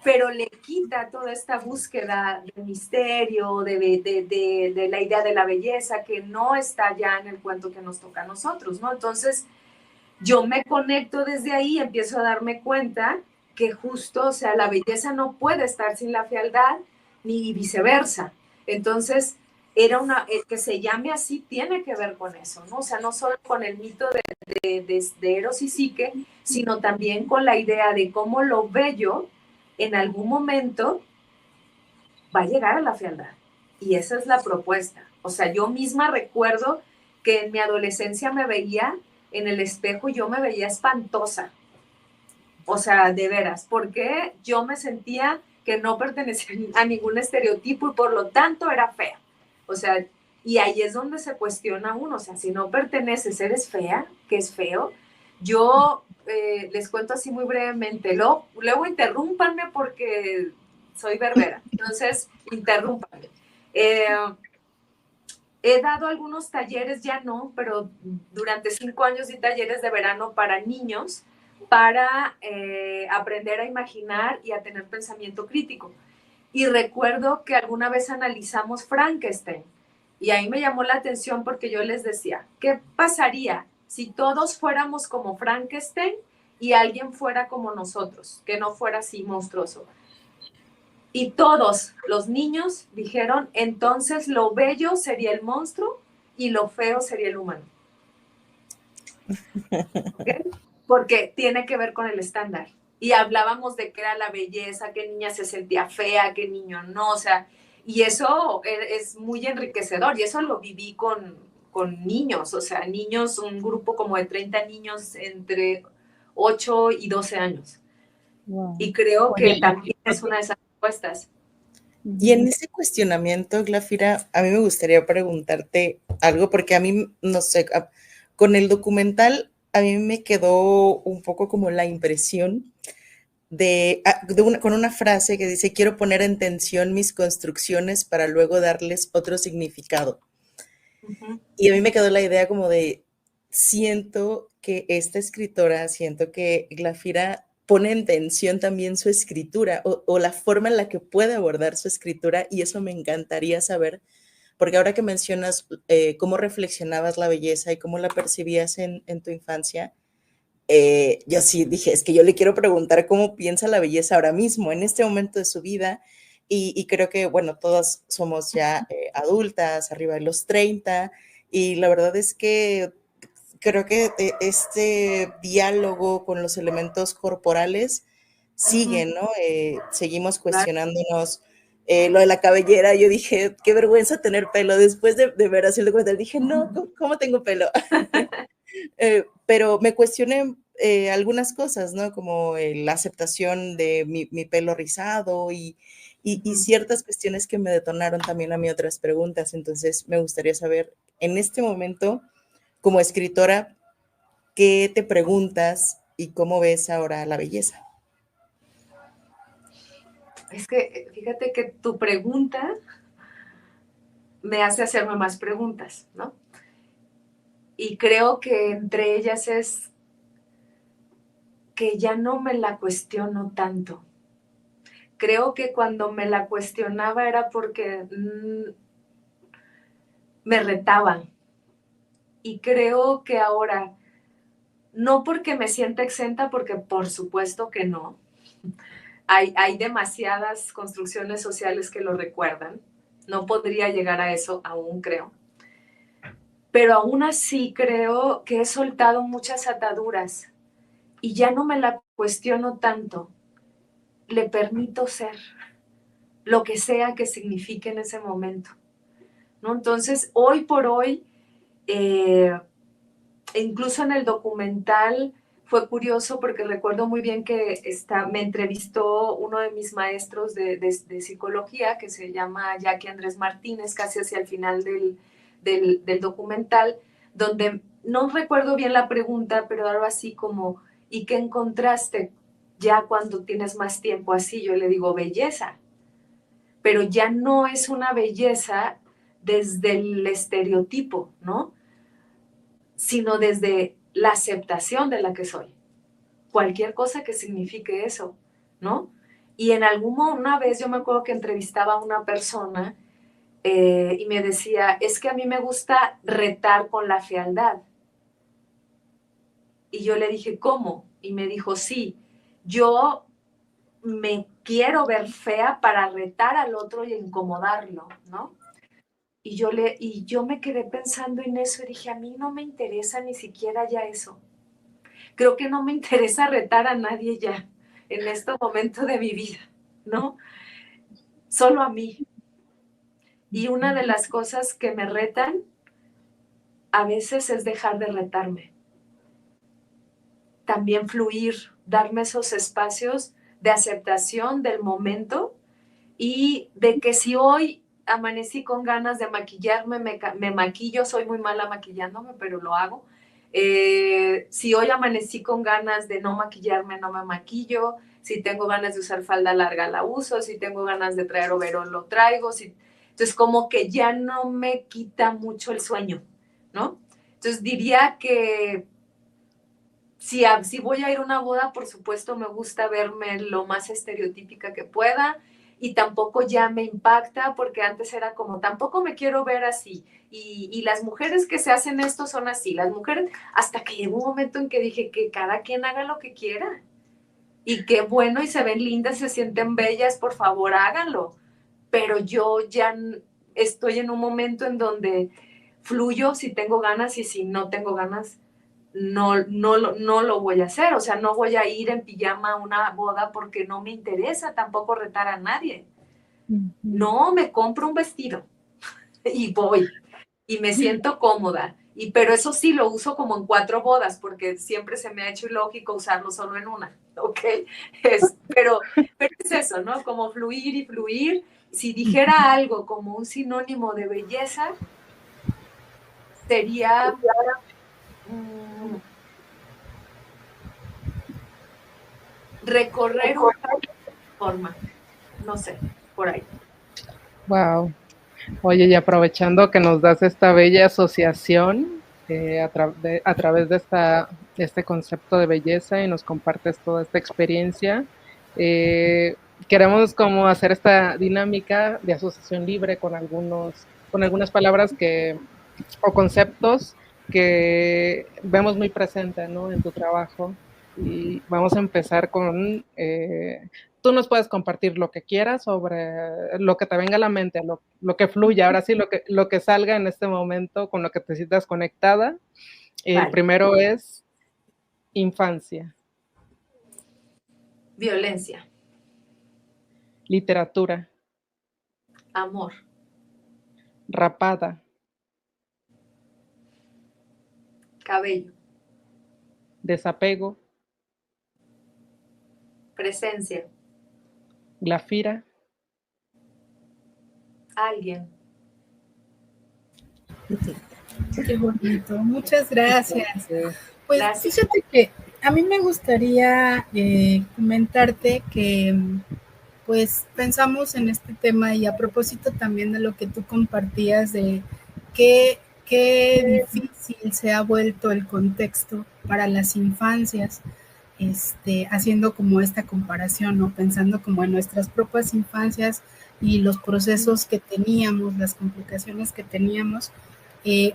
pero le quita toda esta búsqueda de misterio, de la idea de la belleza, que no está ya en el cuento que nos toca a nosotros, ¿no? Entonces, yo me conecto desde ahí y empiezo a darme cuenta que justo, o sea, la belleza no puede estar sin la fealdad, ni viceversa. Entonces, que se llame así tiene que ver con eso, ¿no? O sea, no solo con el mito de Eros y Psique, sino también con la idea de cómo lo bello en algún momento va a llegar a la fealdad. Y esa es la propuesta. O sea, yo misma recuerdo que en mi adolescencia me veía en el espejo y yo me veía espantosa. O sea, de veras, porque yo me sentía que no pertenecía a ningún estereotipo y por lo tanto era fea. O sea, y ahí es donde se cuestiona uno, o sea, si no perteneces, eres fea, que es feo. Yo les cuento así muy brevemente, luego interrúmpanme porque soy berbera, entonces interrúmpanme. He dado algunos talleres, ya no, pero durante 5 años di talleres de verano para niños para aprender a imaginar y a tener pensamiento crítico. Y recuerdo que alguna vez analizamos Frankenstein y ahí me llamó la atención porque yo les decía, ¿qué pasaría si todos fuéramos como Frankenstein y alguien fuera como nosotros, que no fuera así monstruoso? Y todos los niños dijeron, entonces lo bello sería el monstruo y lo feo sería el humano. ¿Okay? Porque tiene que ver con el estándar. Y hablábamos de qué era la belleza, qué niña se sentía fea, qué niño no, o sea, y eso es muy enriquecedor, y eso lo viví con niños, o sea, niños, un grupo como de 30 niños entre 8 y 12 años. Wow. Y creo que también es una de esas respuestas. Y en ese cuestionamiento, Glafira, a mí me gustaría preguntarte algo, porque a mí, no sé, con el documental, a mí me quedó un poco como la impresión con una frase que dice, quiero poner en tensión mis construcciones para luego darles otro significado. Y a mí me quedó la idea como de, siento que esta escritora, siento que Glafira pone en tensión también su escritura o la forma en la que puede abordar su escritura, y eso me encantaría saber, porque ahora que mencionas cómo reflexionabas la belleza y cómo la percibías en tu infancia, yo sí dije, es que yo le quiero preguntar cómo piensa la belleza ahora mismo, en este momento de su vida, y creo que, bueno, todas somos ya adultas, arriba de los 30, y la verdad es que creo que este diálogo con los elementos corporales sigue, ¿no? Seguimos cuestionándonos lo de la cabellera. Yo dije, qué vergüenza tener pelo. Después de ver así el documental, dije, no, ¿cómo tengo pelo? Pero me cuestioné algunas cosas, ¿no? Como la aceptación de mi pelo rizado y ciertas cuestiones que me detonaron también a mí otras preguntas. Entonces, me gustaría saber, en este momento, como escritora, ¿qué te preguntas y cómo ves ahora la belleza? Es que fíjate que tu pregunta me hace hacerme más preguntas, ¿no? Y creo que entre ellas es que ya no me la cuestiono tanto. Creo que cuando me la cuestionaba era porque me retaban. Y creo que ahora, no porque me sienta exenta, porque por supuesto que no. Hay demasiadas construcciones sociales que lo recuerdan. No podría llegar a eso aún, creo. Pero aún así creo que he soltado muchas ataduras y ya no me la cuestiono tanto. Le permito ser lo que sea que signifique en ese momento, ¿no? Entonces, hoy por hoy, incluso en el documental fue curioso porque recuerdo muy bien que me entrevistó uno de mis maestros de psicología, que se llama Jackie Andrés Martínez, casi hacia el final del documental, donde no recuerdo bien la pregunta, pero algo así como, ¿y qué encontraste ya cuando tienes más tiempo así? Yo le digo, belleza, pero ya no es una belleza desde el estereotipo, ¿no? Sino desde la aceptación de la que soy. Cualquier cosa que signifique eso, ¿no? Y una vez yo me acuerdo que entrevistaba a una persona y me decía, es que a mí me gusta retar con la fealdad. Y yo le dije, ¿cómo? Y me dijo, sí, yo me quiero ver fea para retar al otro y incomodarlo, ¿no? Y yo me quedé pensando en eso y dije, a mí no me interesa ni siquiera ya eso. Creo que no me interesa retar a nadie ya en este momento de mi vida, ¿no? Solo a mí. Y una de las cosas que me retan a veces es dejar de retarme. También fluir, darme esos espacios de aceptación del momento y de que si hoy amanecí con ganas de maquillarme, me maquillo, soy muy mala maquillándome, pero lo hago. Si hoy amanecí con ganas de no maquillarme, no me maquillo. Si tengo ganas de usar falda larga, la uso. Si tengo ganas de traer overol, lo traigo. Entonces, como que ya no me quita mucho el sueño, ¿no? Entonces, diría que si voy a ir a una boda, por supuesto, me gusta verme lo más estereotípica que pueda y tampoco ya me impacta porque antes era como, tampoco me quiero ver así. Y las mujeres que se hacen esto son así. Las mujeres, hasta que llegó un momento en que dije que cada quien haga lo que quiera. Y qué bueno y se ven lindas, se sienten bellas, por favor háganlo. Pero yo ya estoy en un momento en donde fluyo si tengo ganas y si no tengo ganas no lo voy a hacer, o sea, no voy a ir en pijama a una boda porque no me interesa tampoco retar a nadie. No, me compro un vestido y voy y me siento cómoda. Pero eso sí, lo uso como en 4 bodas porque siempre se me ha hecho ilógico usarlo solo en una, ¿ok? Pero es eso, ¿no? Como fluir y fluir. Si dijera algo como un sinónimo de belleza, sería recorrer una forma, no sé, por ahí. Wow. Oye, y aprovechando que nos das esta bella asociación a través de este concepto de belleza y nos compartes toda esta experiencia, queremos como hacer esta dinámica de asociación libre con algunas palabras o conceptos que vemos muy presente, ¿no?, en tu trabajo. Y vamos a empezar con, tú nos puedes compartir lo que quieras sobre lo que te venga a la mente, lo que fluya, ahora sí, lo que salga en este momento, con lo que te sientas conectada. El primero es infancia. Violencia. Literatura. Amor. Rapada. Cabello. Desapego. Presencia. Glafira. Alguien. Qué bonito, muchas gracias. Pues Gracias. fíjate que a mí me gustaría comentarte que pues pensamos en este tema y a propósito también de lo que tú compartías de qué difícil se ha vuelto el contexto para las infancias, haciendo como esta comparación, ¿no? Pensando como en nuestras propias infancias y los procesos que teníamos, las complicaciones que teníamos,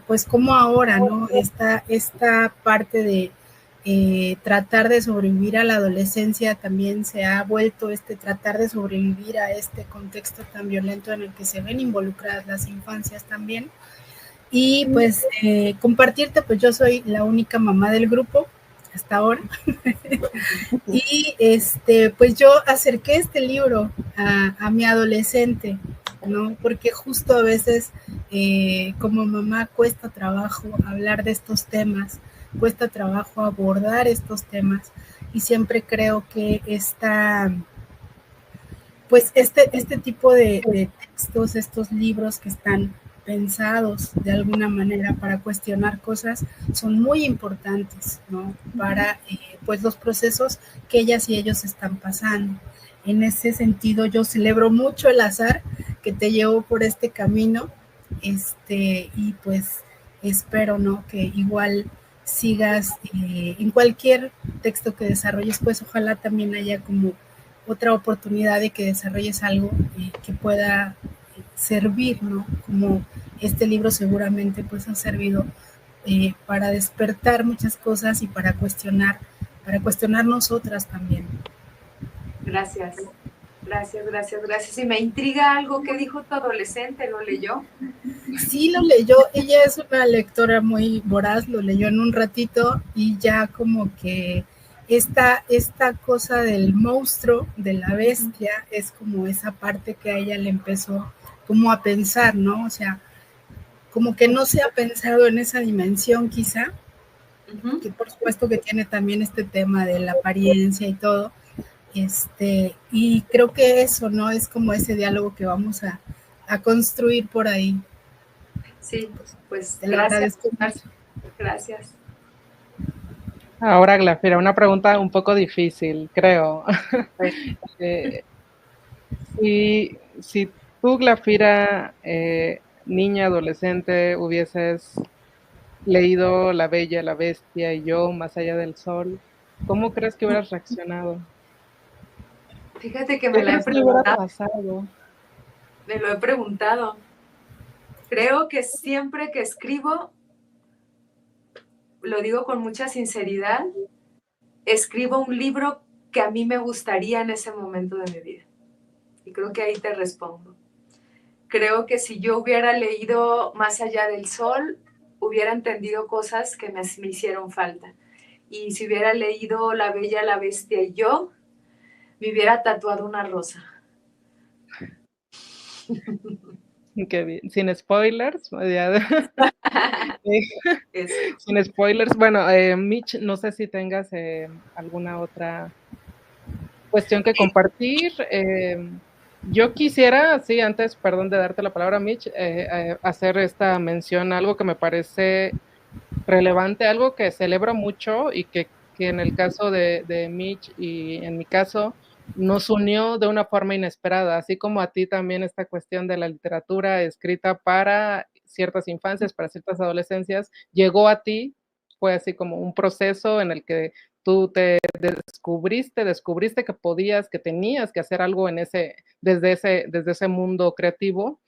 pues como ahora, ¿no? Esta parte de tratar de sobrevivir a la adolescencia también se ha vuelto tratar de sobrevivir a este contexto tan violento en el que se ven involucradas las infancias también. Y pues compartirte, pues yo soy la única mamá del grupo hasta ahora. Y pues yo acerqué este libro a mi adolescente, ¿no? Porque justo a veces como mamá cuesta trabajo hablar de estos temas, cuesta trabajo abordar estos temas, y siempre creo que pues este tipo de textos, estos libros que están pensados de alguna manera para cuestionar cosas, son muy importantes, ¿no? Para pues los procesos que ellas y ellos están pasando. En ese sentido, yo celebro mucho el azar que te llevó por este camino, y pues espero, ¿no?, que igual sigas en cualquier texto que desarrolles, pues ojalá también haya como otra oportunidad de que desarrolles algo que pueda servir, ¿no? Como este libro seguramente pues ha servido para despertar muchas cosas y para cuestionar nosotras también. Gracias. Gracias. Y me intriga algo que dijo tu adolescente, ¿lo leyó? Sí, lo leyó. Ella es una lectora muy voraz, lo leyó en un ratito y ya como que esta cosa del monstruo, de la bestia, es como esa parte que a ella le empezó como a pensar, ¿no? O sea, como que no se ha pensado en esa dimensión quizá, que por supuesto que tiene también este tema de la apariencia y todo, y creo que eso, ¿no? Es como ese diálogo que vamos a construir por ahí. Sí, pues te lo agradezco mucho. Gracias. Ahora, Glafira, una pregunta un poco difícil, creo. Si tú, Glafira, niña, adolescente, hubieses leído La Bella, la Bestia y Yo, Más allá del sol, ¿cómo crees que hubieras reaccionado? Fíjate que me la he preguntado. Me lo he preguntado. Creo que siempre que escribo, lo digo con mucha sinceridad, escribo un libro que a mí me gustaría en ese momento de mi vida. Y creo que ahí te respondo. Creo que si yo hubiera leído Más allá del sol, hubiera entendido cosas que me hicieron falta. Y si hubiera leído La Bella, la Bestia y Yo, me hubiera tatuado una rosa. Qué bien. Sin spoilers. Sin spoilers. Bueno, Mitch, no sé si tengas alguna otra cuestión que compartir. Yo quisiera, sí, antes, perdón de darte la palabra, Mitch, hacer esta mención, algo que me parece relevante, algo que celebro mucho y que en el caso de Mitch y en mi caso nos unió de una forma inesperada, así como a ti también esta cuestión de la literatura escrita para ciertas infancias, para ciertas adolescencias, llegó a ti, fue así como un proceso en el que tú te descubriste que podías, que tenías que hacer algo desde ese mundo creativo.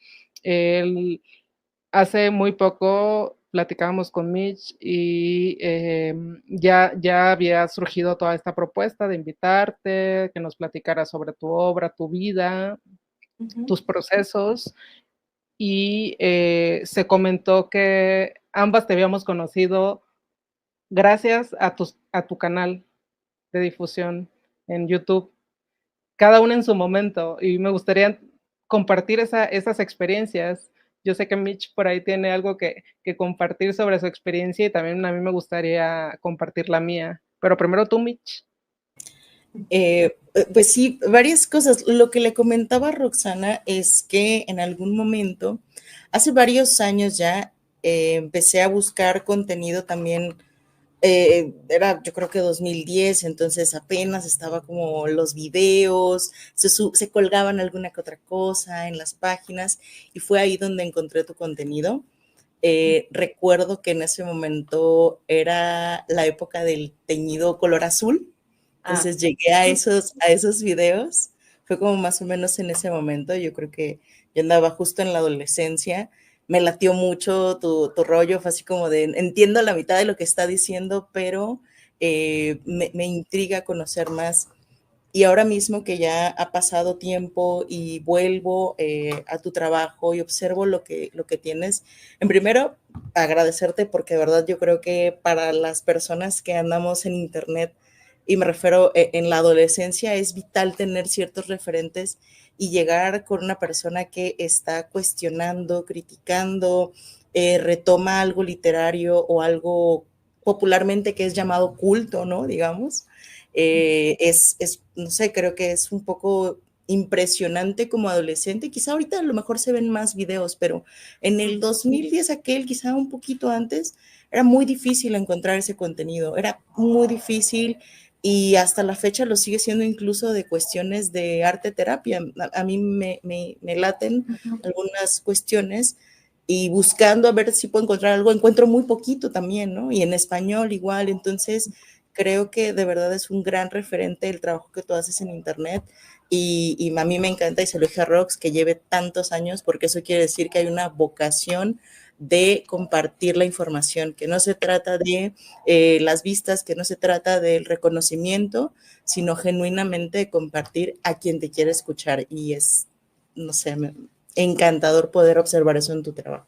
Hace muy poco platicábamos con Mitch y ya había surgido toda esta propuesta de invitarte, que nos platicaras sobre tu obra, tu vida, tus procesos, y se comentó que ambas te habíamos conocido gracias a tu canal de difusión en YouTube, cada una en su momento, y me gustaría compartir esas experiencias. Yo sé que Mitch por ahí tiene algo que compartir sobre su experiencia y también a mí me gustaría compartir la mía. Pero primero tú, Mitch. Pues sí, varias cosas. Lo que le comentaba a Roxana es que en algún momento, hace varios años ya, empecé a buscar contenido también. Era yo creo que 2010, entonces apenas estaba como los videos, se colgaban alguna que otra cosa en las páginas y fue ahí donde encontré tu contenido. Recuerdo que en ese momento era la época del teñido color azul, entonces llegué a esos videos, fue como más o menos en ese momento, yo creo que yo andaba justo en la adolescencia, me latió mucho tu rollo, fue así como de, entiendo la mitad de lo que está diciendo, pero me intriga conocer más. Y ahora mismo que ya ha pasado tiempo y vuelvo a tu trabajo y observo lo que tienes, en primero, agradecerte porque de verdad yo creo que para las personas que andamos en internet, y me refiero en la adolescencia, es vital tener ciertos referentes y llegar con una persona que está cuestionando, criticando, retoma algo literario o algo popularmente que es llamado culto, ¿no? Digamos. No sé, creo que es un poco impresionante como adolescente, quizá ahorita a lo mejor se ven más videos, pero en el 2010 aquel, quizá un poquito antes, era muy difícil encontrar ese contenido, era muy difícil y hasta la fecha lo sigue siendo incluso de cuestiones de arte terapia. A mí me laten algunas cuestiones y buscando a ver si puedo encontrar algo, encuentro muy poquito también, ¿no? Y en español igual, entonces creo que de verdad es un gran referente el trabajo que tú haces en internet y a mí me encanta y se lo dije a Rox que lleve tantos años porque eso quiere decir que hay una vocación de compartir la información, que no se trata de las vistas, que no se trata del reconocimiento, sino genuinamente de compartir a quien te quiere escuchar y es, no sé, encantador poder observar eso en tu trabajo.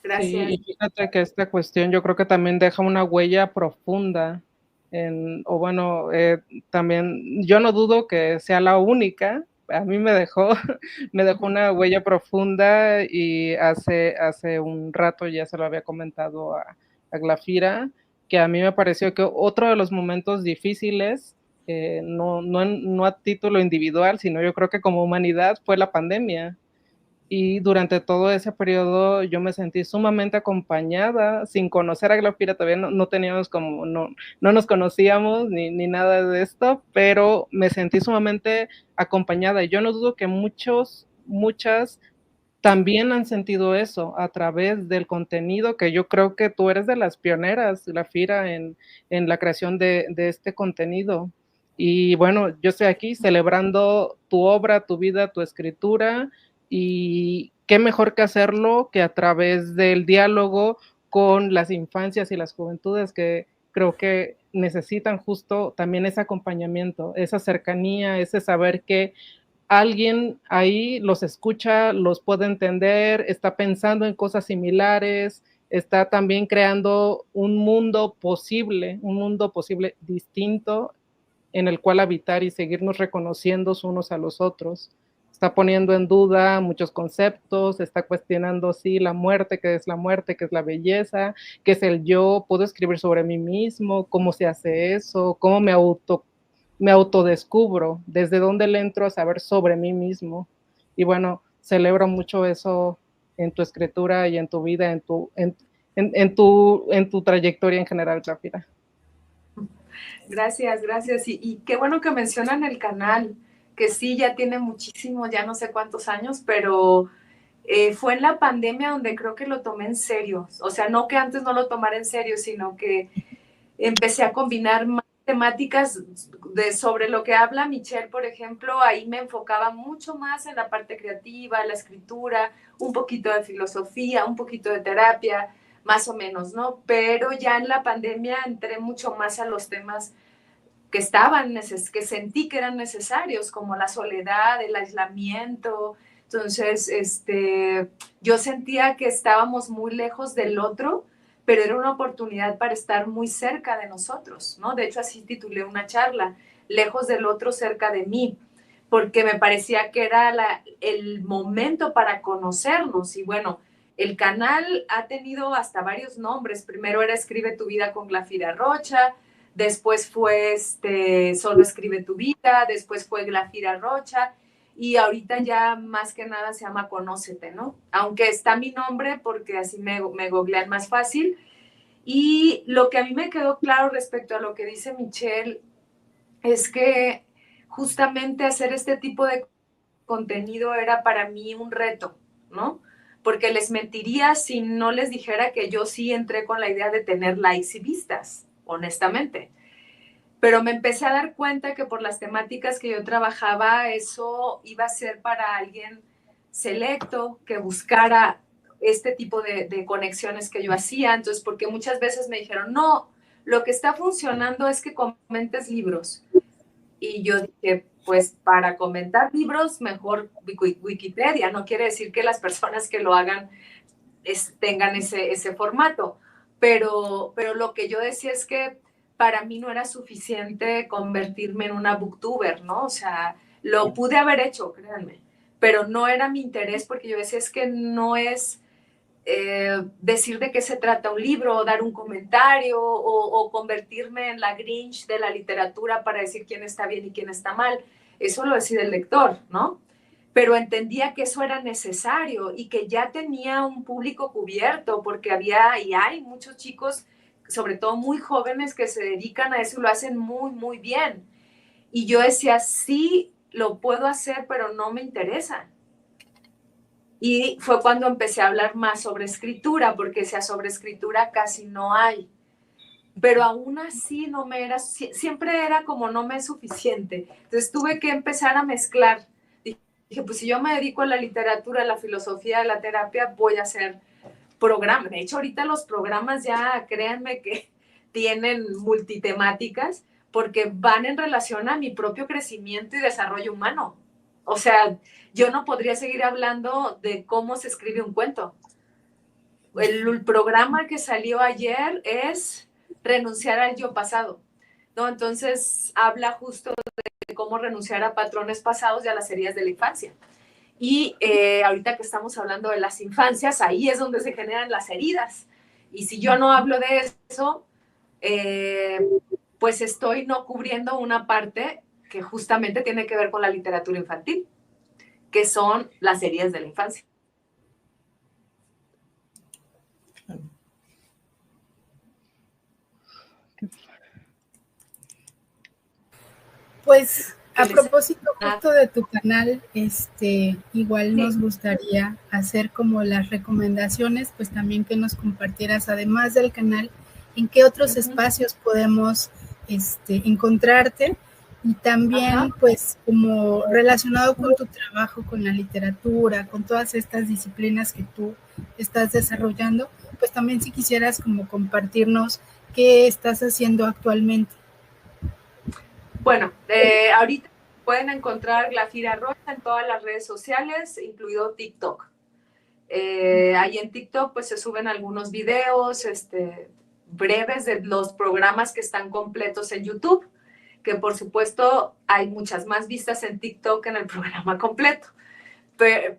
Gracias. Y fíjate que esta cuestión yo creo que también deja una huella profunda también yo no dudo que sea la única, a mí me dejó una huella profunda y hace un rato ya se lo había comentado a Glafira, que a mí me pareció que otro de los momentos difíciles, no a título individual, sino yo creo que como humanidad fue la pandemia. Y durante todo ese periodo yo me sentí sumamente acompañada, sin conocer a Glafira, todavía no teníamos no nos conocíamos ni nada de esto, pero me sentí sumamente acompañada. Y yo no dudo que muchas también han sentido eso a través del contenido, que yo creo que tú eres de las pioneras, Glafira, en la creación de este contenido. Y bueno, yo estoy aquí celebrando tu obra, tu vida, tu escritura, y qué mejor que hacerlo que a través del diálogo con las infancias y las juventudes que creo que necesitan justo también ese acompañamiento, esa cercanía, ese saber que alguien ahí los escucha, los puede entender, está pensando en cosas similares, está también creando un mundo posible distinto en el cual habitar y seguirnos reconociendo unos a los otros. Está poniendo en duda muchos conceptos, está cuestionando, sí, la muerte, qué es la belleza, qué es el yo, puedo escribir sobre mí mismo, cómo se hace eso, cómo me autodescubro, desde dónde le entro a saber sobre mí mismo. Y bueno, celebro mucho eso en tu escritura y en tu vida, en tu trayectoria en general, Glafira. Gracias, gracias. Y qué bueno que mencionan el canal, que sí, ya tiene muchísimo, ya no sé cuántos años, pero fue en la pandemia donde creo que lo tomé en serio. O sea, no que antes no lo tomara en serio, sino que empecé a combinar más temáticas sobre lo que habla Michelle, por ejemplo. Ahí me enfocaba mucho más en la parte creativa, la escritura, un poquito de filosofía, un poquito de terapia, más o menos, ¿no? Pero ya en la pandemia entré mucho más a los temas que que sentí que eran necesarios, como la soledad, el aislamiento. Entonces, yo sentía que estábamos muy lejos del otro, pero era una oportunidad para estar muy cerca de nosotros, ¿no? De hecho, así titulé una charla, Lejos del otro, cerca de mí, porque me parecía que era el momento para conocernos. Y bueno, el canal ha tenido hasta varios nombres. Primero era Escribe tu vida con Glafira Rocha, después fue Solo escribe tu vida, después fue Glafira Rocha, y ahorita ya más que nada se llama Conócete, ¿no? Aunque está mi nombre porque así me googlean más fácil. Y lo que a mí me quedó claro respecto a lo que dice Michelle es que justamente hacer este tipo de contenido era para mí un reto, ¿no? Porque les mentiría si no les dijera que yo sí entré con la idea de tener likes y vistas, honestamente. Pero me empecé a dar cuenta que por las temáticas que yo trabajaba, eso iba a ser para alguien selecto que buscara este tipo de conexiones que yo hacía. Entonces, porque muchas veces me dijeron, no, lo que está funcionando es que comentes libros. Y yo dije, pues para comentar libros, mejor Wikipedia. No quiere decir que las personas que lo hagan tengan ese formato. Pero lo que yo decía es que para mí no era suficiente convertirme en una booktuber, ¿no? O sea, lo pude haber hecho, créanme, pero no era mi interés porque yo decía, es que no es decir de qué se trata un libro, o dar un comentario, o convertirme en la Grinch de la literatura para decir quién está bien y quién está mal. Eso lo decide el lector, ¿no? Pero entendía que eso era necesario y que ya tenía un público cubierto, porque había y hay muchos chicos, sobre todo muy jóvenes, que se dedican a eso y lo hacen muy, muy bien. Y yo decía, sí, lo puedo hacer, pero no me interesa. Y fue cuando empecé a hablar más sobre escritura, porque sobre escritura casi no hay. Pero aún así no me era, siempre era como no me es suficiente. Entonces tuve que empezar a mezclar. Dije, pues si yo me dedico a la literatura, a la filosofía, a la terapia, voy a hacer programas. De hecho, ahorita los programas ya, créanme que tienen multitemáticas porque van en relación a mi propio crecimiento y desarrollo humano. O sea, yo no podría seguir hablando de cómo se escribe un cuento. El programa que salió ayer es renunciar al yo pasado, ¿no? Entonces habla justo de cómo renunciar a patrones pasados y a las heridas de la infancia. Y ahorita que estamos hablando de las infancias, ahí es donde se generan las heridas. Y si yo no hablo de eso, pues estoy no cubriendo una parte que justamente tiene que ver con la literatura infantil, que son las heridas de la infancia. Pues a propósito justo de tu canal, igual nos gustaría hacer como las recomendaciones, pues también que nos compartieras, además del canal, en qué otros espacios podemos encontrarte, y también pues como relacionado con tu trabajo, con la literatura, con todas estas disciplinas que tú estás desarrollando, pues también si quisieras como compartirnos qué estás haciendo actualmente. Bueno, ahorita pueden encontrar Glafira Rocha en todas las redes sociales, incluido TikTok. Ahí en TikTok pues se suben algunos videos breves de los programas que están completos en YouTube, que por supuesto hay muchas más vistas en TikTok que en el programa completo,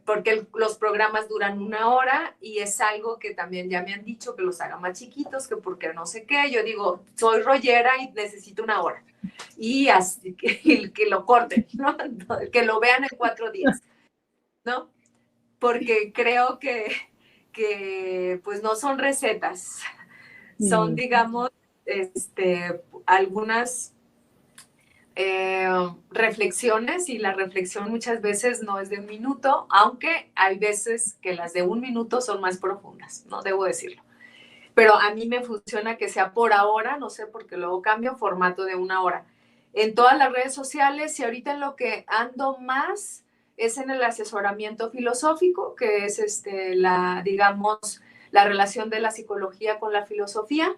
porque los programas duran 1 hora y es algo que también ya me han dicho que los haga más chiquitos, que porque no sé qué. Yo digo, soy rollera y necesito 1 hora. Y así que lo corten, ¿no? Que lo vean en 4 días, ¿no? Porque creo que pues no son recetas, son, digamos, algunas reflexiones, y la reflexión muchas veces no es de 1 minuto, aunque hay veces que las de 1 minuto son más profundas, no debo decirlo. Pero a mí me funciona que sea por ahora, no sé, porque luego cambio formato de 1 hora. En todas las redes sociales, y ahorita en lo que ando más es en el asesoramiento filosófico, que es digamos, la relación de la psicología con la filosofía.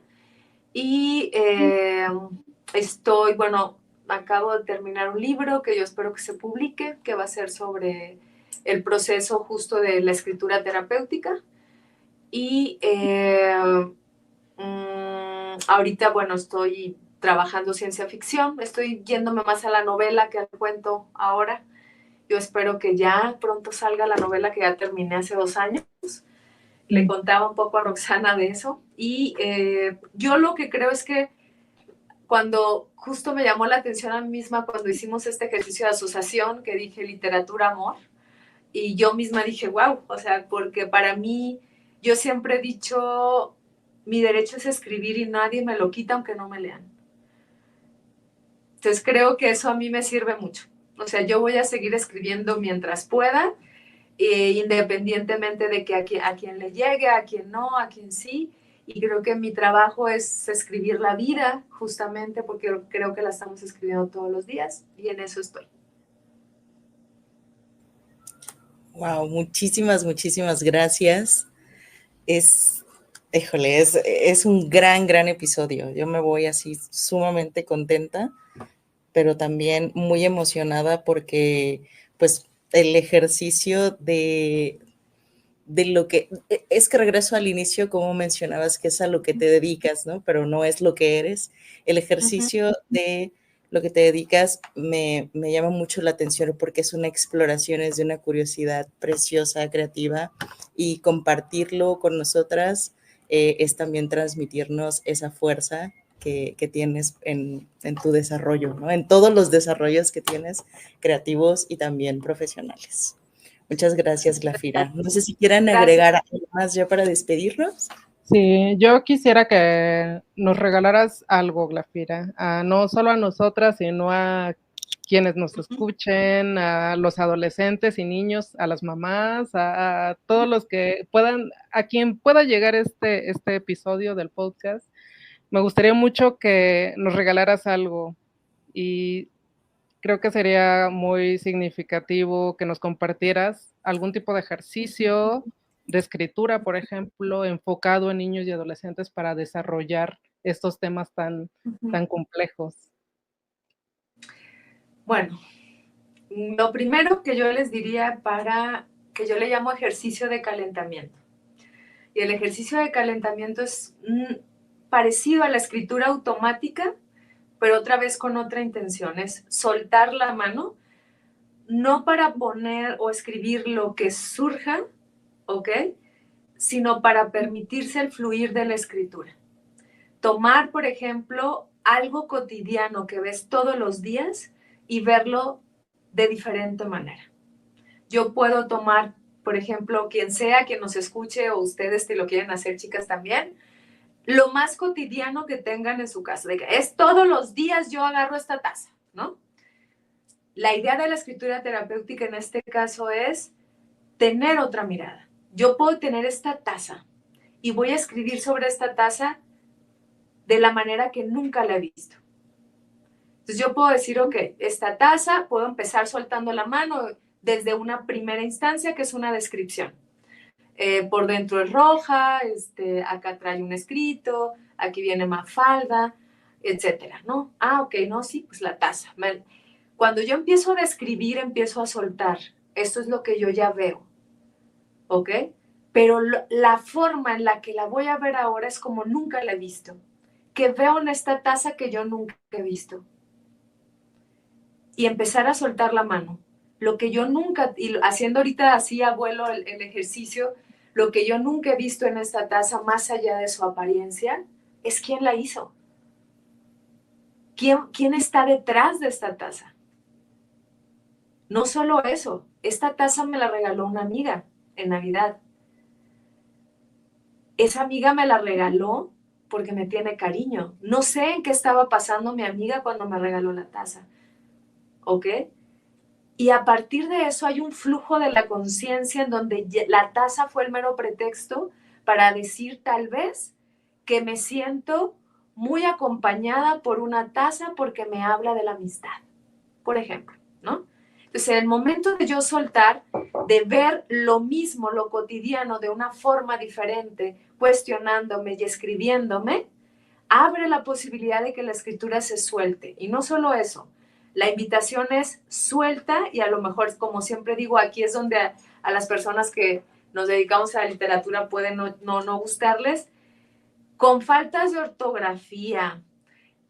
Y acabo de terminar un libro que yo espero que se publique, que va a ser sobre el proceso justo de la escritura terapéutica. Y ahorita, estoy trabajando ciencia ficción, estoy yéndome más a la novela que al cuento ahora. Yo espero que ya pronto salga la novela que ya terminé hace 2 años. Le contaba un poco a Roxana de eso. Y yo lo que creo es que cuando justo me llamó la atención a mí misma cuando hicimos este ejercicio de asociación, que dije literatura, amor, y yo misma dije, wow, o sea, porque para mí, yo siempre he dicho, mi derecho es escribir y nadie me lo quita aunque no me lean. Entonces creo que eso a mí me sirve mucho. O sea, yo voy a seguir escribiendo mientras pueda, independientemente de que a quien le llegue, a quien no, a quien sí. Y creo que mi trabajo es escribir la vida, justamente porque creo que la estamos escribiendo todos los días y en eso estoy. Wow, muchísimas, muchísimas gracias. Híjole, es un gran episodio. Yo me voy así sumamente contenta, pero también muy emocionada porque, pues, el ejercicio de lo que, es que regreso al inicio, como mencionabas, que es a lo que te dedicas, ¿no? Pero no es lo que eres. El ejercicio de lo que te dedicas me llama mucho la atención porque es una exploración, es de una curiosidad preciosa, creativa, y compartirlo con nosotras es también transmitirnos esa fuerza que tienes en tu desarrollo, ¿no? En todos los desarrollos que tienes, creativos y también profesionales. Muchas gracias, Glafira. No sé si quieran agregar algo más ya para despedirnos. Sí, yo quisiera que nos regalaras algo, Glafira, no solo a nosotras, sino a quienes nos escuchen, a los adolescentes y niños, a las mamás, a todos los que puedan, a quien pueda llegar este episodio del podcast. Me gustaría mucho que nos regalaras algo y creo que sería muy significativo que nos compartieras algún tipo de ejercicio de escritura, por ejemplo, enfocado en niños y adolescentes para desarrollar estos temas tan complejos. Bueno, lo primero que yo les diría que yo le llamo ejercicio de calentamiento. Y el ejercicio de calentamiento es parecido a la escritura automática, pero otra vez con otra intención, es soltar la mano, no para poner o escribir lo que surja, ¿ok? Sino para permitirse el fluir de la escritura. Tomar, por ejemplo, algo cotidiano que ves todos los días y verlo de diferente manera. Yo puedo tomar, por ejemplo, quien nos escuche o ustedes si lo quieren hacer, chicas, también, lo más cotidiano que tengan en su casa. Es todos los días yo agarro esta taza, ¿no? La idea de la escritura terapéutica en este caso es tener otra mirada. Yo puedo tener esta taza y voy a escribir sobre esta taza de la manera que nunca la he visto. Entonces yo puedo decir, ok, esta taza, puedo empezar soltando la mano desde una primera instancia, que es una descripción. Por dentro es roja, acá trae un escrito, aquí viene Mafalda, etcétera, ¿no? Ok, no, sí, pues la taza. Cuando yo empiezo a describir, empiezo a soltar. Esto es lo que yo ya veo, ¿ok? Pero la forma en la que la voy a ver ahora es como nunca la he visto. Que veo en esta taza que yo nunca he visto. Y empezar a soltar la mano. Lo que yo nunca, y haciendo ahorita así abuelo el ejercicio, lo que yo nunca he visto en esta taza, más allá de su apariencia, es quién la hizo. ¿Quién está detrás de esta taza? No solo eso, esta taza me la regaló una amiga en Navidad. Esa amiga me la regaló porque me tiene cariño. No sé en qué estaba pasando mi amiga cuando me regaló la taza. ¿Ok? Y a partir de eso hay un flujo de la conciencia en donde la taza fue el mero pretexto para decir tal vez que me siento muy acompañada por una taza porque me habla de la amistad, por ejemplo, ¿no? Entonces, en el momento de yo soltar, de ver lo mismo, lo cotidiano, de una forma diferente, cuestionándome y escribiéndome, abre la posibilidad de que la escritura se suelte. Y no solo eso, la invitación es suelta, y a lo mejor, como siempre digo, aquí es donde a las personas que nos dedicamos a la literatura puede no gustarles, con faltas de ortografía,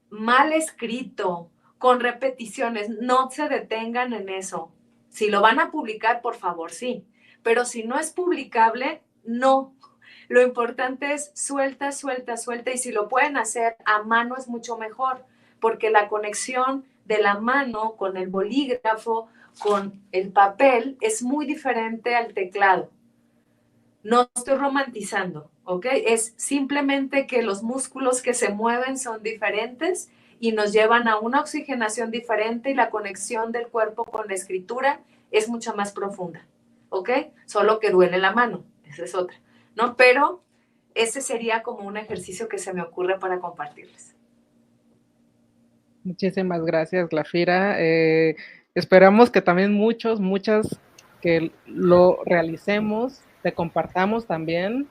mal escrito, con repeticiones, no se detengan en eso. Si lo van a publicar, por favor, sí, pero si no es publicable, no. Lo importante es suelta, suelta, suelta, y si lo pueden hacer a mano es mucho mejor, porque la conexión de la mano con el bolígrafo, con el papel, es muy diferente al teclado. No estoy romantizando, ¿ok? Es simplemente que los músculos que se mueven son diferentes y nos llevan a una oxigenación diferente, y la conexión del cuerpo con la escritura es mucho más profunda, ¿ok? Solo que duele la mano, esa es otra, ¿no? Pero ese sería como un ejercicio que se me ocurre para compartirles. Muchísimas gracias, Glafira. Esperamos que también muchas que lo realicemos, te compartamos también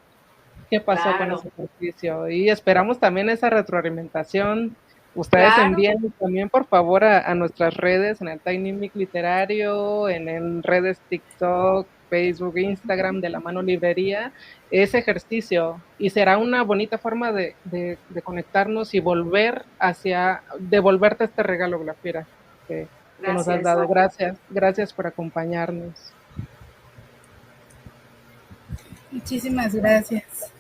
qué pasó con ese ejercicio, y esperamos también esa retroalimentación. Ustedes envíen también, por favor, a nuestras redes, en el Tiny Mic Literario, en redes TikTok, Facebook, Instagram de La Mano Librería, ese ejercicio, y será una bonita forma de conectarnos y devolverte este regalo, Glafira, que nos has dado. Gracias por acompañarnos. Muchísimas gracias.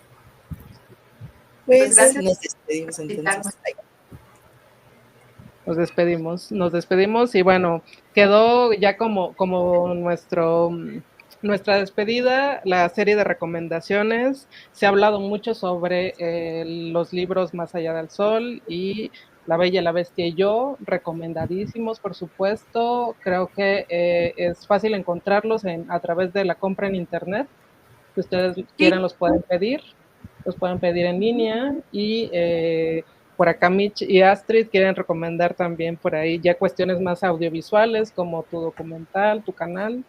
Pues nos despedimos entonces. Nos despedimos y bueno, quedó ya como nuestra despedida, la serie de recomendaciones. Se ha hablado mucho sobre los libros Más allá del sol y La Bella, la Bestia y yo, recomendadísimos, por supuesto. Creo que es fácil encontrarlos a través de la compra en internet. Si ustedes quieran, los pueden pedir en línea, y por acá Mitch y Astrid quieren recomendar también por ahí ya cuestiones más audiovisuales, como tu documental, tu canal.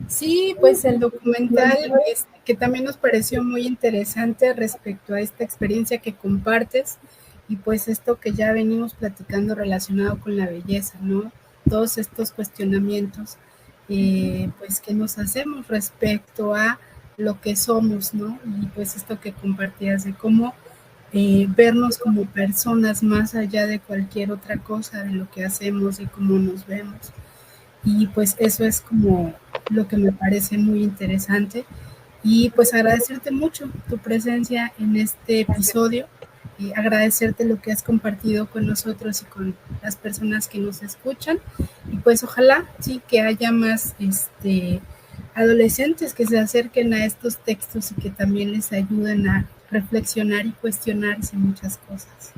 Sí, pues el documental que también nos pareció muy interesante respecto a esta experiencia que compartes, y pues esto que ya venimos platicando relacionado con la belleza, ¿no? Todos estos cuestionamientos pues que nos hacemos respecto a lo que somos, ¿no? Y pues esto que compartías de cómo vernos como personas más allá de cualquier otra cosa, de lo que hacemos y cómo nos vemos. Y pues eso es como lo que me parece muy interesante. Y pues agradecerte mucho tu presencia en este episodio, y agradecerte lo que has compartido con nosotros y con las personas que nos escuchan. Y pues ojalá sí que haya más adolescentes que se acerquen a estos textos y que también les ayuden a reflexionar y cuestionarse muchas cosas.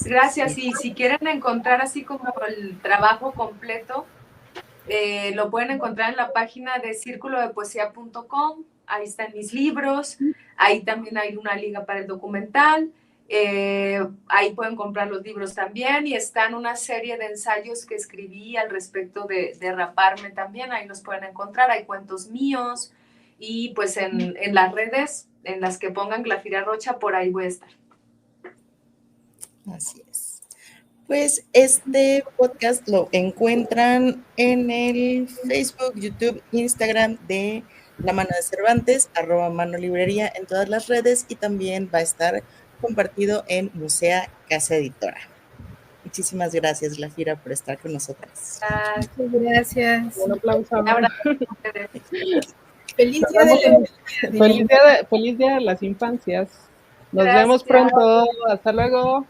Gracias. Y si quieren encontrar así como el trabajo completo, lo pueden encontrar en la página de circulodepoesia.com. Ahí están mis libros, ahí también hay una liga para el documental, ahí pueden comprar los libros también, y están una serie de ensayos que escribí al respecto de raparme también, ahí los pueden encontrar, hay cuentos míos, y pues en las redes en las que pongan Glafira Rocha, por ahí voy a estar. Así es. Pues este podcast lo encuentran en el Facebook, YouTube, Instagram de La Mano de Cervantes, @manolibrería en todas las redes, y también va a estar compartido en Musea Casa Editora. Muchísimas gracias, Glafira, por estar con nosotras. Muchas gracias. Un aplauso. Feliz Día de las Infancias. Nos vemos pronto. Hasta luego.